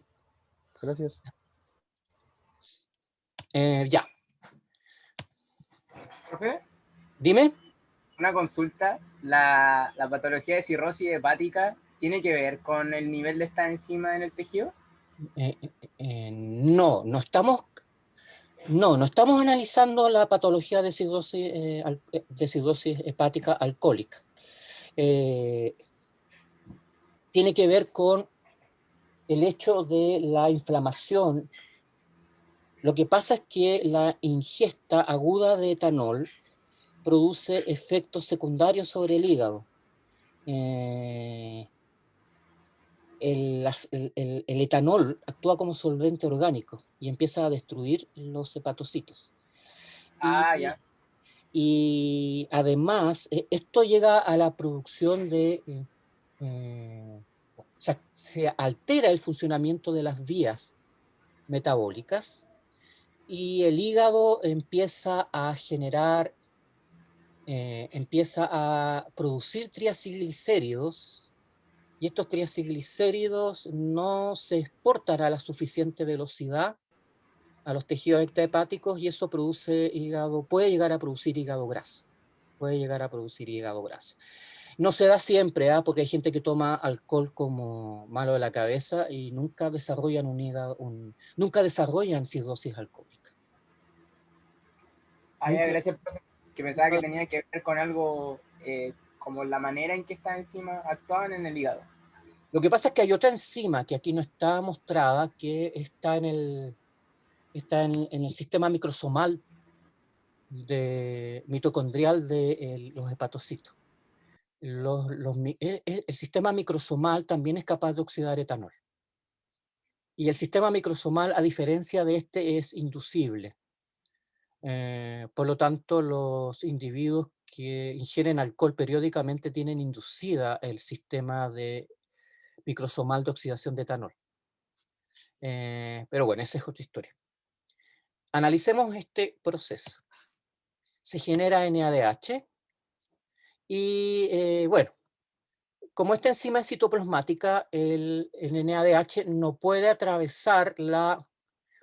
Gracias. Ya, ¿Profe? dime. Una consulta, la patología de cirrosis hepática tiene que ver con el nivel de esta enzima en el tejido. No, no estamos analizando la patología de cirrosis hepática alcohólica. Eh, Tiene que ver con el hecho de la inflamación. Lo que pasa es que la ingesta aguda de etanol produce efectos secundarios sobre el hígado. Eh, el etanol actúa como solvente orgánico y empieza a destruir los hepatocitos. Ah, Y, ya. y además, esto llega a la producción o sea, se altera el funcionamiento de las vías metabólicas y el hígado empieza a producir triacilglicéridos y estos triacilglicéridos no se exportan a la suficiente velocidad a los tejidos extrahepáticos y eso puede llegar a producir hígado graso. Puede llegar a producir hígado graso. No se da siempre, porque hay gente que toma alcohol como malo de la cabeza y nunca desarrollan nunca desarrollan cirrosis alcohólica. Ah, ya, Nunca, gracias, profe. Que pensaba que tenía que ver con algo como la manera en que estas enzimas actúan en el hígado. Lo que pasa es que hay otra enzima que aquí no está mostrada, que está en el sistema microsomal mitocondrial de los hepatocitos. El sistema microsomal también es capaz de oxidar etanol. Y el sistema microsomal, a diferencia de este, es inducible. Por lo tanto, los individuos que ingieren alcohol periódicamente tienen inducida el sistema microsomal de oxidación de etanol. Pero bueno, esa es otra historia. Analicemos este proceso. se genera NADH y bueno, como esta enzima es citoplasmática, el NADH no puede atravesar la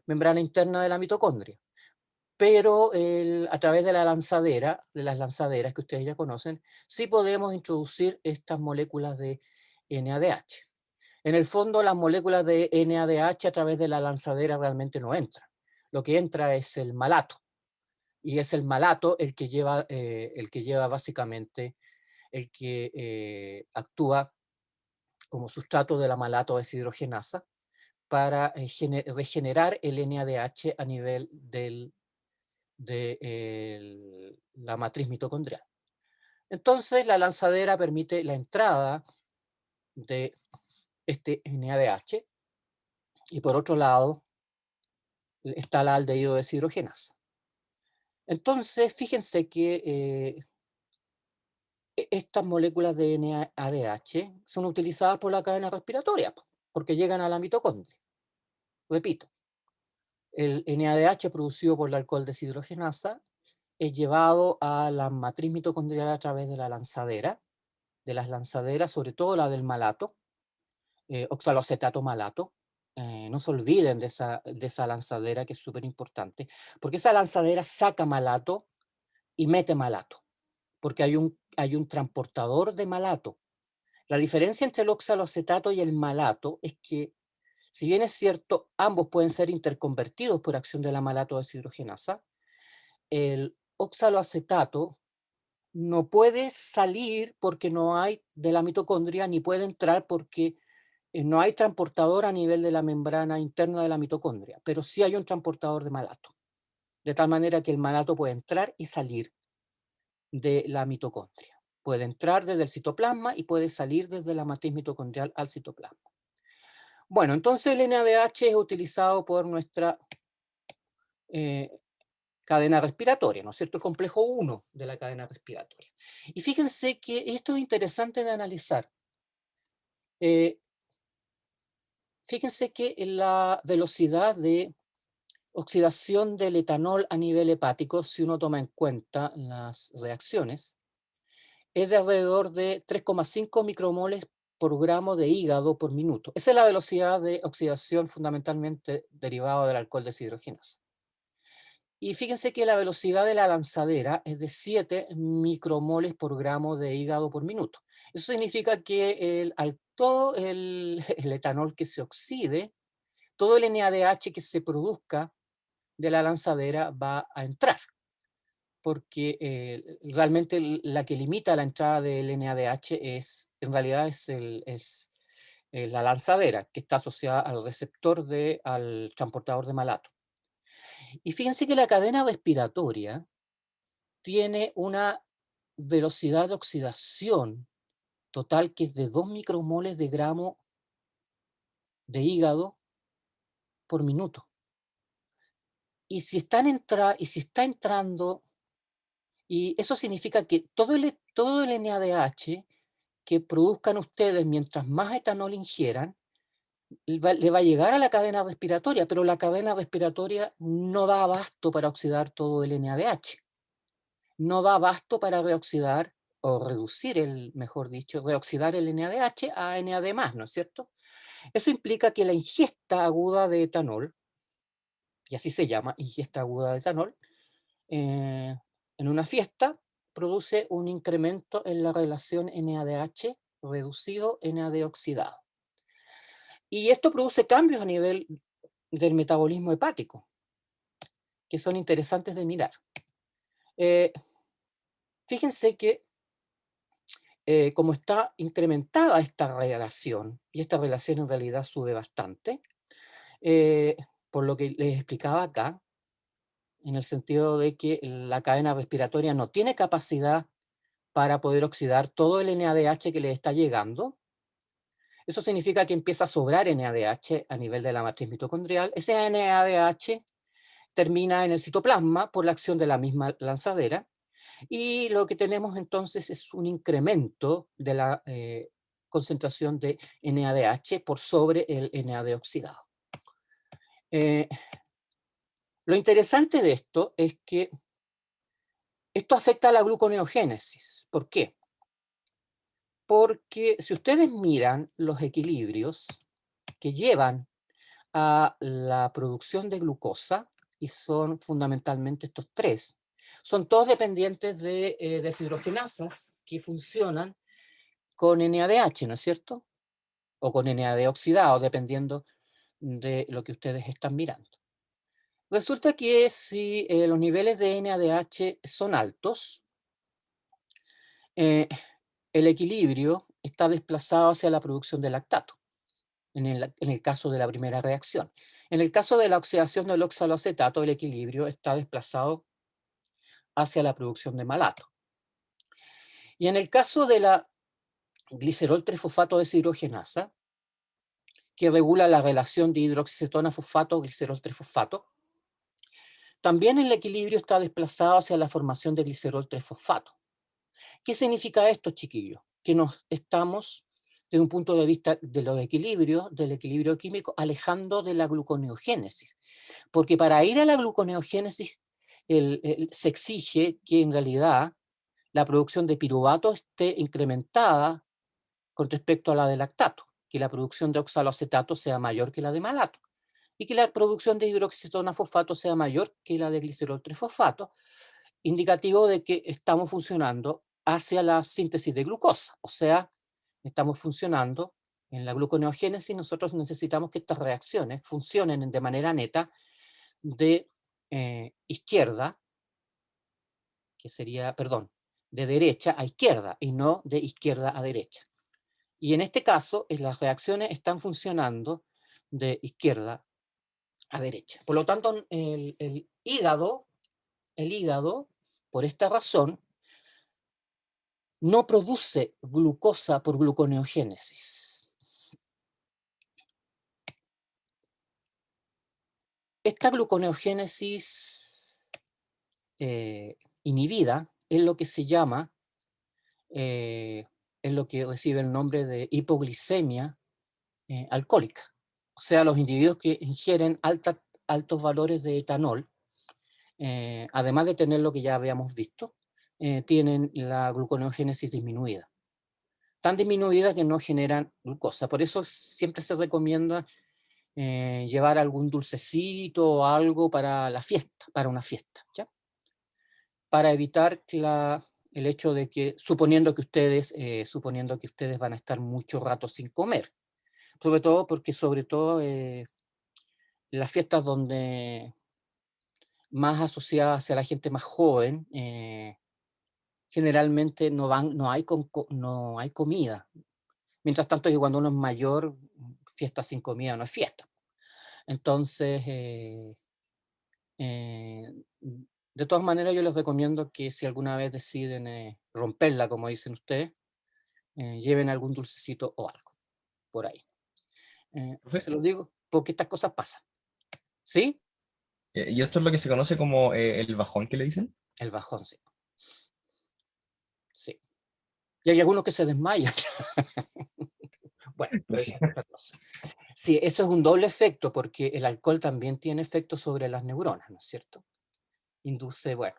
membrana interna de la mitocondria, pero a través de la lanzadera, de las lanzaderas que ustedes ya conocen, sí podemos introducir estas moléculas de NADH. En el fondo, las moléculas de NADH a través de la lanzadera realmente no entran. Lo que entra es el malato, y es el malato el que lleva básicamente, el que actúa como sustrato de la malato deshidrogenasa para regenerar el NADH a nivel de la matriz mitocondrial. Entonces, la lanzadera permite la entrada de este NADH y por otro lado está la aldehído deshidrogenasa. Entonces, fíjense que estas moléculas de NADH son utilizadas por la cadena respiratoria porque llegan a la mitocondria. Repito, el NADH producido por la alcohol deshidrogenasa es llevado a la matriz mitocondrial a través de la lanzadera, de las lanzaderas, sobre todo la del malato, oxaloacetato malato. No se olviden de esa lanzadera, que es súper importante, porque esa lanzadera saca malato y mete malato, porque hay un transportador de malato. La diferencia entre el oxaloacetato y el malato es que, si bien es cierto, ambos pueden ser interconvertidos por acción de la malato deshidrogenasa, el oxaloacetato no puede salir porque no hay de la mitocondria, ni puede entrar porque no hay transportador a nivel de la membrana interna de la mitocondria, pero sí hay un transportador de malato, de tal manera que el malato puede entrar y salir de la mitocondria. Puede entrar desde el citoplasma y puede salir desde la matriz mitocondrial al citoplasma. Bueno, entonces el NADH es utilizado por nuestra cadena respiratoria, ¿no es cierto? El complejo 1 de la cadena respiratoria. Y fíjense que esto es interesante de analizar. Fíjense que la velocidad de oxidación del etanol a nivel hepático, si uno toma en cuenta las reacciones, es de alrededor de 3,5 micromoles por gramo de hígado por minuto. Esa es la velocidad de oxidación fundamentalmente derivada del alcohol deshidrogenasa. Y fíjense que la velocidad de la lanzadera es de 7 micromoles por gramo de hígado por minuto. Eso significa que todo el etanol que se oxide, todo el NADH que se produzca de la lanzadera va a entrar, porque realmente la que limita la entrada del NADH en realidad es la lanzadera, que está asociada al receptor al transportador de malato. Y fíjense que la cadena respiratoria tiene una velocidad de oxidación total que es de 2 micromoles de gramo de hígado por minuto. Y si está entrando, y eso significa que todo el NADH que produzcan ustedes mientras más etanol ingieran, le va a llegar a la cadena respiratoria, pero la cadena respiratoria no da abasto para oxidar todo el NADH. No da abasto para reoxidar, o reducir, mejor dicho, reoxidar el NADH a NAD+, ¿no es cierto? Eso implica que la ingesta aguda de etanol, y así se llama, ingesta aguda de etanol, en una fiesta, produce un incremento en la relación NADH reducido, NAD oxidado. Y esto produce cambios a nivel del metabolismo hepático, que son interesantes de mirar. Fíjense que como está incrementada esta relación, y esta relación en realidad sube bastante, por lo que les explicaba acá, en el sentido de que la cadena respiratoria no tiene capacidad para poder oxidar todo el NADH que le está llegando. Eso significa que empieza a sobrar NADH a nivel de la matriz mitocondrial. Ese NADH termina en el citoplasma por la acción de la misma lanzadera, y lo que tenemos entonces es un incremento de la concentración de NADH por sobre el NAD oxidado. Lo interesante de esto es que Esto afecta a la gluconeogénesis. ¿Por qué? Porque si ustedes miran los equilibrios que llevan a la producción de glucosa, y son fundamentalmente estos tres, son todos dependientes de deshidrogenasas que funcionan con NADH, ¿no es cierto? O con NAD oxidado, dependiendo de lo que ustedes están mirando. Resulta que si los niveles de NADH son altos, el equilibrio está desplazado hacia la producción de lactato, en el caso de la primera reacción. En el caso de la oxidación del oxaloacetato, el equilibrio está desplazado hacia la producción de malato. Y en el caso de la glicerol trifosfato deshidrogenasa, que regula la relación de hidroxicetona fosfato glicerol trifosfato, también el equilibrio está desplazado hacia la formación de glicerol trifosfato. ¿Qué significa esto, chiquillos? Que nos estamos, desde un punto de vista de los equilibrios, del equilibrio químico, alejando de la gluconeogénesis. Porque para ir a la gluconeogénesis se exige que en realidad la producción de piruvato esté incrementada con respecto a la de lactato, que la producción de oxaloacetato sea mayor que la de malato, y que la producción de hidroxicetona fosfato sea mayor que la de glicerol trifosfato, indicativo de que estamos funcionando hacia la síntesis de glucosa, o sea, estamos funcionando en la gluconeogénesis. Nosotros necesitamos que estas reacciones funcionen de manera neta de izquierda, que sería, perdón, de derecha a izquierda y no de izquierda a derecha. Y en este caso, las reacciones están funcionando de izquierda a derecha. Por lo tanto, el hígado, por esta razón, no produce glucosa por gluconeogénesis. Esta gluconeogénesis inhibida es lo que se llama, es lo que recibe el nombre de hipoglicemia alcohólica. O sea, los individuos que ingieren altos valores de etanol, además de tener lo que ya habíamos visto, tienen la gluconeogénesis disminuida. Tan disminuida que no generan glucosa. Por eso siempre se recomienda llevar algún dulcecito o algo para la fiesta, para una fiesta, ¿ya? Para evitar el hecho de que, suponiendo que ustedes van a estar mucho rato sin comer, sobre todo porque las fiestas donde más asociadas hacia la gente más joven, generalmente no hay comida. Mientras tanto, que cuando uno es mayor, fiesta sin comida no es fiesta. Entonces, de todas maneras, yo les recomiendo que si alguna vez deciden romperla, como dicen ustedes, lleven algún dulcecito o algo por ahí. Se los digo porque estas cosas pasan. ¿Sí? ¿Y esto es lo que se conoce como el bajón que le dicen? El bajón, sí. Sí. Y hay algunos que se desmayan. Bueno, pero eso es otra cosa. Sí, eso es un doble efecto, porque el alcohol también tiene efectos sobre las neuronas, ¿no es cierto? Induce, bueno,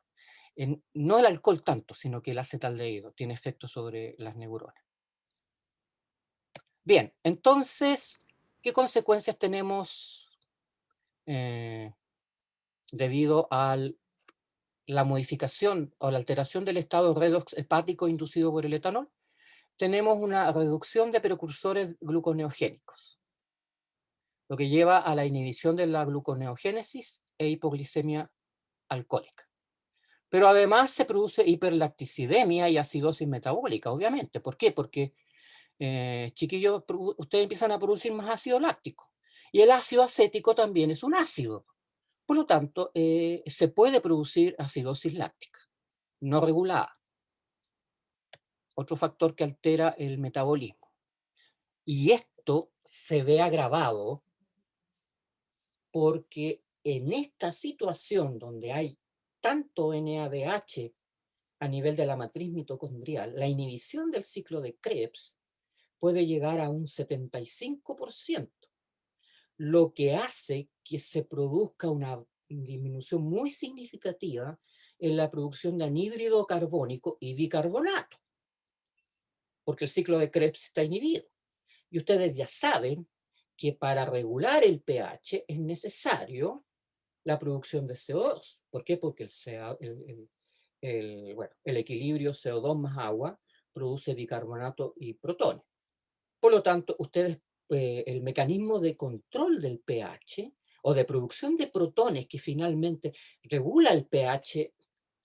no el alcohol tanto, sino que el acetaldehído tiene efectos sobre las neuronas. Bien, entonces, ¿qué consecuencias tenemos debido a la modificación o la alteración del estado redox hepático inducido por el etanol? Tenemos una reducción de precursores gluconeogénicos, lo que lleva a la inhibición de la gluconeogénesis e hipoglicemia alcohólica. Pero además se produce hiperlacticidemia y acidosis metabólica, obviamente. ¿Por qué? Porque, chiquillos, ustedes empiezan a producir más ácido láctico. Y el ácido acético también es un ácido. Por lo tanto, se puede producir acidosis láctica, no regulada. Otro factor que altera el metabolismo. Y esto se ve agravado porque en esta situación donde hay tanto NADH a nivel de la matriz mitocondrial, la inhibición del ciclo de Krebs puede llegar a un 75%, lo que hace que se produzca una disminución muy significativa en la producción de anhídrido carbónico y bicarbonato, porque el ciclo de Krebs está inhibido. Y ustedes ya saben que para regular el pH es necesario la producción de CO2. ¿Por qué? Porque el equilibrio CO2 más agua produce bicarbonato y protones. Por lo tanto, ustedes, el mecanismo de control del pH o de producción de protones que finalmente regula el pH,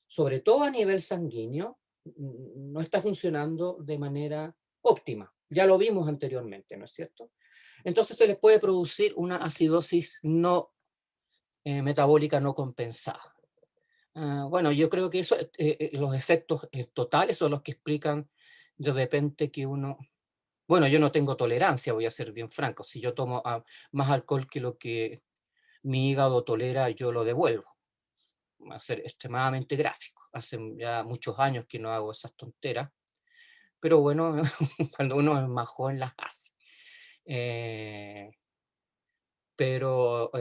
sobre todo a nivel sanguíneo, no está funcionando de manera óptima. Ya lo vimos anteriormente, ¿no es cierto? Entonces se les puede producir una acidosis no metabólica no compensada. Bueno, yo creo que eso, los efectos totales son los que explican de repente que uno... Bueno, yo no tengo tolerancia, voy a ser bien franco. Si yo tomo más alcohol que lo que mi hígado tolera, yo lo devuelvo. Va a ser extremadamente gráfico. Hace ya muchos años que no hago esas tonteras. Pero bueno, cuando uno es más joven las hace. Pero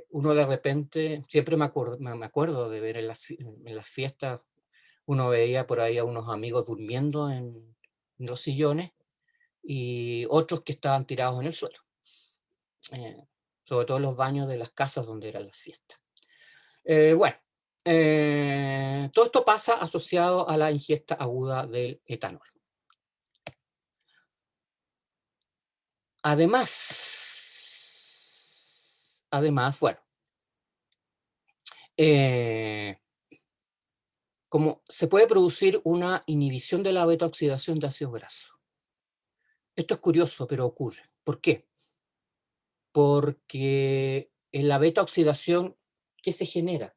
uno de repente, siempre me acuerdo de ver en las fiestas, uno veía por ahí a unos amigos durmiendo en los sillones y otros que estaban tirados en el suelo, sobre todo en los baños de las casas donde eran las fiestas. Bueno, todo esto pasa asociado a la ingesta aguda del etanol. Además, bueno, como se puede producir una inhibición de la beta-oxidación de ácidos grasos. Esto es curioso, pero ocurre. ¿Por qué? Porque en la beta-oxidación, ¿qué se genera?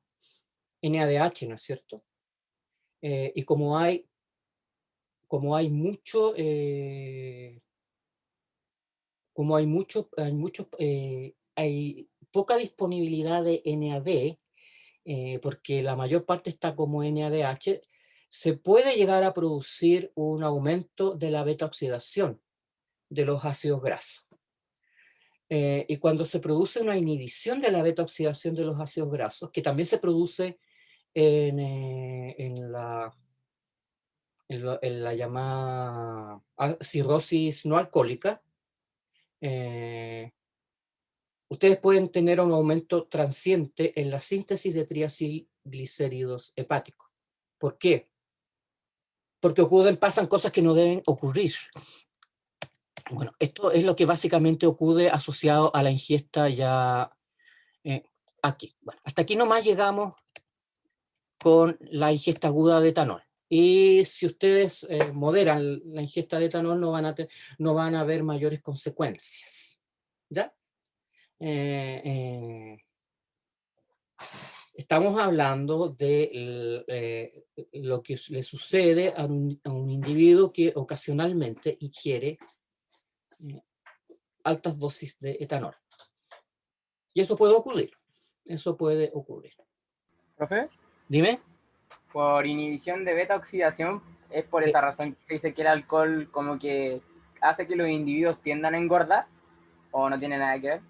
NADH, ¿no es cierto? Y como hay mucho, hay poca disponibilidad de NAD, porque la mayor parte está como NADH, se puede llegar a producir un aumento de la beta-oxidación de los ácidos grasos. Y cuando se produce una inhibición de la beta-oxidación de los ácidos grasos, que también se produce en la llamada cirrosis no alcohólica, ustedes pueden tener un aumento transiente en la síntesis de triacilglicéridos hepáticos. ¿Por qué? Porque pasan cosas que no deben ocurrir. Bueno, esto es lo que básicamente ocurre asociado a la ingesta ya aquí. Bueno, hasta aquí nomás llegamos con la ingesta aguda de etanol. Y si ustedes moderan la ingesta de etanol, no van a haber mayores consecuencias. ¿Ya? Estamos hablando de lo que le sucede a un individuo que ocasionalmente ingiere altas dosis de etanol. Y eso puede ocurrir. Eso puede ocurrir. ¿Profe? Dime. Por inhibición de beta-oxidación, es por esa razón que se dice que el alcohol como que hace que los individuos tiendan a engordar, o no tiene nada que ver.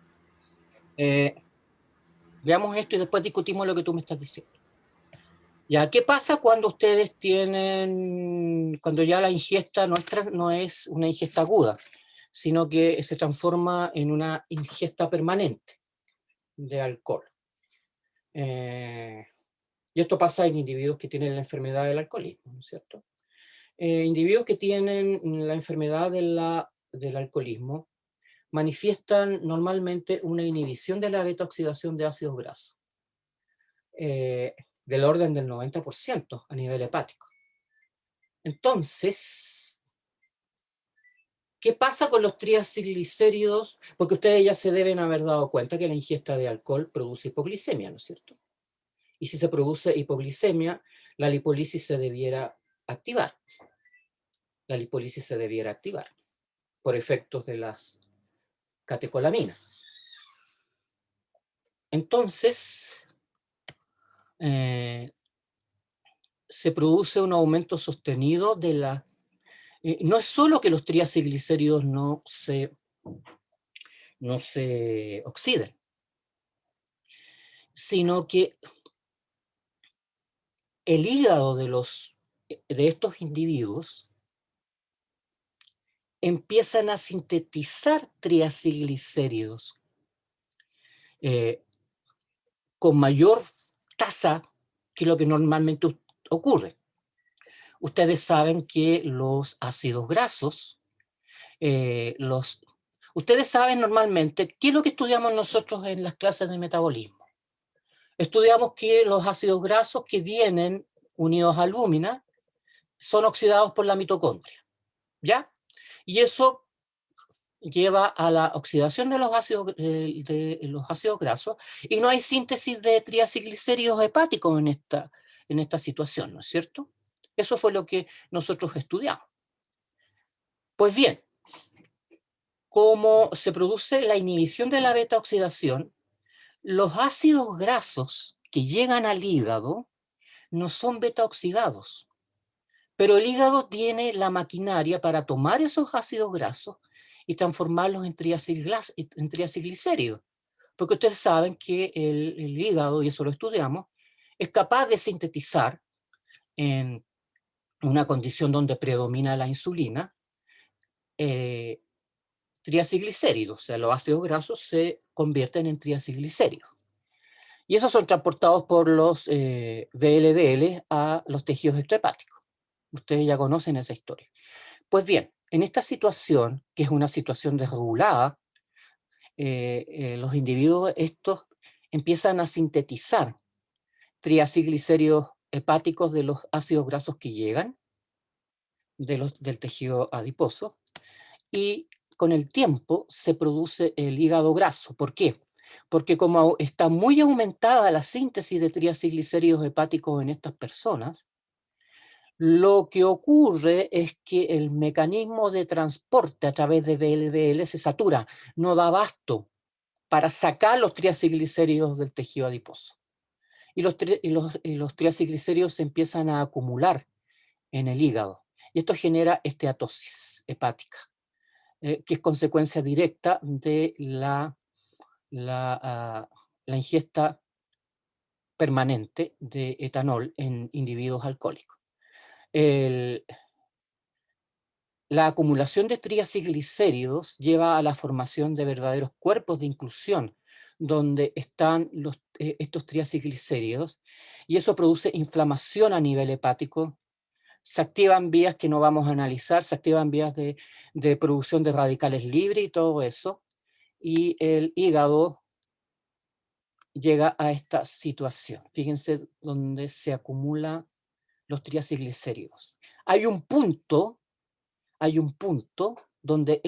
Veamos esto y después discutimos lo que tú me estás diciendo. Ya, ¿qué pasa cuando ustedes cuando ya la ingesta no es una ingesta aguda, sino que se transforma en una ingesta permanente de alcohol? Y esto pasa en individuos que tienen la enfermedad del alcoholismo, ¿no es cierto? Individuos que tienen la enfermedad del alcoholismo manifiestan normalmente una inhibición de la beta-oxidación de ácidos grasos, del orden del 90% a nivel hepático. Entonces, ¿qué pasa con los triacilglicéridos? Porque ustedes ya se deben haber dado cuenta que la ingesta de alcohol produce hipoglicemia, ¿no es cierto? Y si se produce hipoglicemia, la lipólisis se debiera activar. La lipólisis se debiera activar por efectos de las catecolaminas. Entonces, se produce un aumento sostenido de la... no es solo que los triacilglicéridos no se oxiden, sino que el hígado de estos individuos empiezan a sintetizar triacilglicéridos con mayor tasa que lo que normalmente ocurre. Ustedes saben que los ácidos grasos, ustedes saben normalmente qué es lo que estudiamos nosotros en las clases de metabolismo. Estudiamos que los ácidos grasos que vienen unidos a alúmina son oxidados por la mitocondria, ¿ya? Y eso lleva a la oxidación de los ácidos grasos y no hay síntesis de triacilglicéridos hepáticos en esta situación, ¿no es cierto? Eso fue lo que nosotros estudiamos. Pues bien, como se produce la inhibición de la beta-oxidación, los ácidos grasos que llegan al hígado no son beta-oxidados, pero el hígado tiene la maquinaria para tomar esos ácidos grasos y transformarlos en triacilglicéridos. Porque ustedes saben que el hígado, y eso lo estudiamos, es capaz de sintetizar en una condición donde predomina la insulina, triacilglicéridos, o sea, los ácidos grasos se convierten en triacilglicéridos. Y esos son transportados por los VLDL a los tejidos extrahepáticos. Ustedes ya conocen esa historia. Pues bien, en esta situación, que es una situación desregulada, los individuos estos empiezan a sintetizar triacilglicéridos hepáticos de los ácidos grasos que llegan del tejido adiposo, y con el tiempo se produce el hígado graso. ¿Por qué? Porque como está muy aumentada la síntesis de triacilglicéridos hepáticos en estas personas, lo que ocurre es que el mecanismo de transporte a través de VLDL se satura, no da abasto para sacar los triacilglicéridos del tejido adiposo. Y los triacilglicéridos se empiezan a acumular en el hígado. Y esto genera esteatosis hepática, que es consecuencia directa de la ingesta permanente de etanol en individuos alcohólicos. La acumulación de triacilglicéridos lleva a la formación de verdaderos cuerpos de inclusión, donde están estos triacilglicéridos, y eso produce inflamación a nivel hepático. Se activan vías que no vamos a analizar, se activan vías de producción de radicales libres y todo eso, y el hígado llega a esta situación. Fíjense donde se acumulan los triacilglicéridos. Hay un punto donde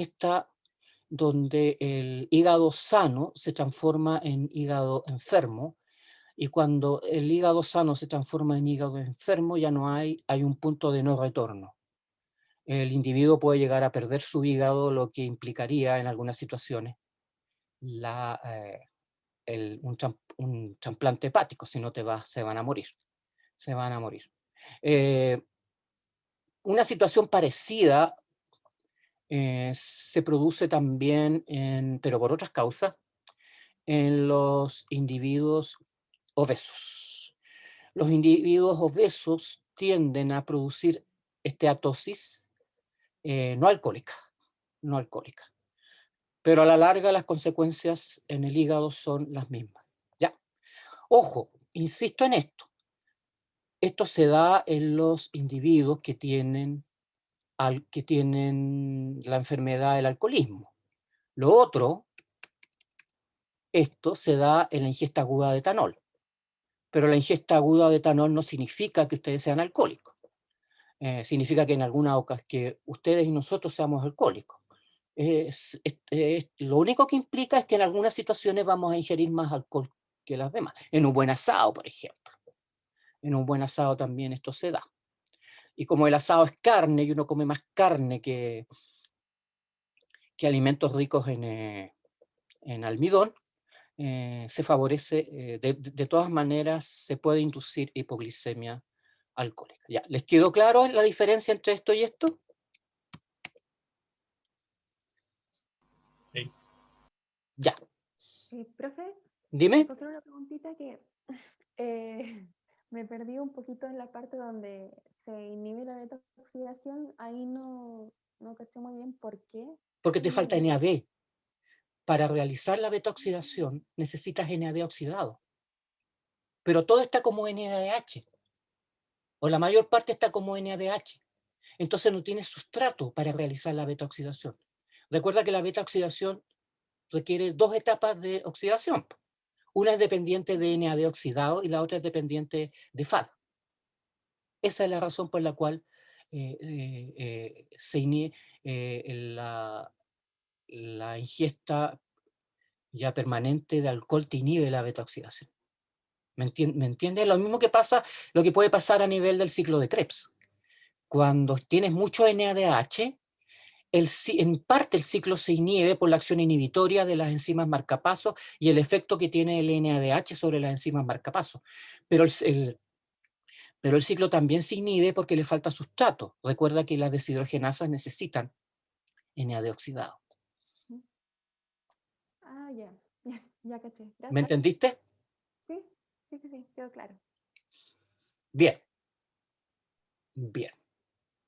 el hígado sano se transforma en hígado enfermo, y cuando el hígado sano se transforma en hígado enfermo ya no hay un punto de no retorno. El individuo puede llegar a perder su hígado, lo que implicaría en algunas situaciones un trasplante hepático. Si no se van a morir. Se van a morir. Una situación parecida se produce también, pero por otras causas, en los individuos obesos. Los individuos obesos tienden a producir esteatosis no alcohólica, pero a la larga las consecuencias en el hígado son las mismas. Ya. Ojo, insisto en esto. Esto se da en los individuos que tienen la enfermedad del alcoholismo. Lo otro, esto se da en la ingesta aguda de etanol. Pero la ingesta aguda de etanol no significa que ustedes sean alcohólicos. Significa que en alguna ocasión que ustedes y nosotros seamos alcohólicos. Lo único que implica es que en algunas situaciones vamos a ingerir más alcohol que las demás. En un buen asado, por ejemplo. En un buen asado también esto se da. Y como el asado es carne y uno come más carne que alimentos ricos en almidón, se favorece, de todas maneras se puede inducir hipoglicemia alcohólica. ¿Ya? ¿Les quedó claro la diferencia entre esto y esto? Sí. Ya. Profe, Dime. ¿puedo hacer una preguntita que Me perdí un poquito en la parte donde se inhibe la beta-oxidación. Ahí no caché muy bien por qué. Porque te se falta inhibe. NAD. Para realizar la beta-oxidación necesitas NAD oxidado. Pero todo está como NADH, o la mayor parte está como NADH. Entonces no tienes sustrato para realizar la beta-oxidación. Recuerda que la beta-oxidación requiere 2 etapas de oxidación. Una es dependiente de NAD oxidado y la otra es dependiente de FAD. Esa es la razón por la cual se inhibe la ingesta ya permanente de alcohol te inhibe la beta-oxidación. ¿Me entiendes? Lo mismo que pasa, lo que puede pasar a nivel del ciclo de Krebs. Cuando tienes mucho NADH, en parte el ciclo se inhibe por la acción inhibitoria de las enzimas marcapasos y el efecto que tiene el NADH sobre las enzimas marcapasos. Pero el ciclo también se inhibe porque le falta sustrato. Recuerda que las deshidrogenasas necesitan NAD oxidado. Ah, ya, ya caché. ¿Me Gracias. entendiste? Sí, quedó claro. Bien. Bien.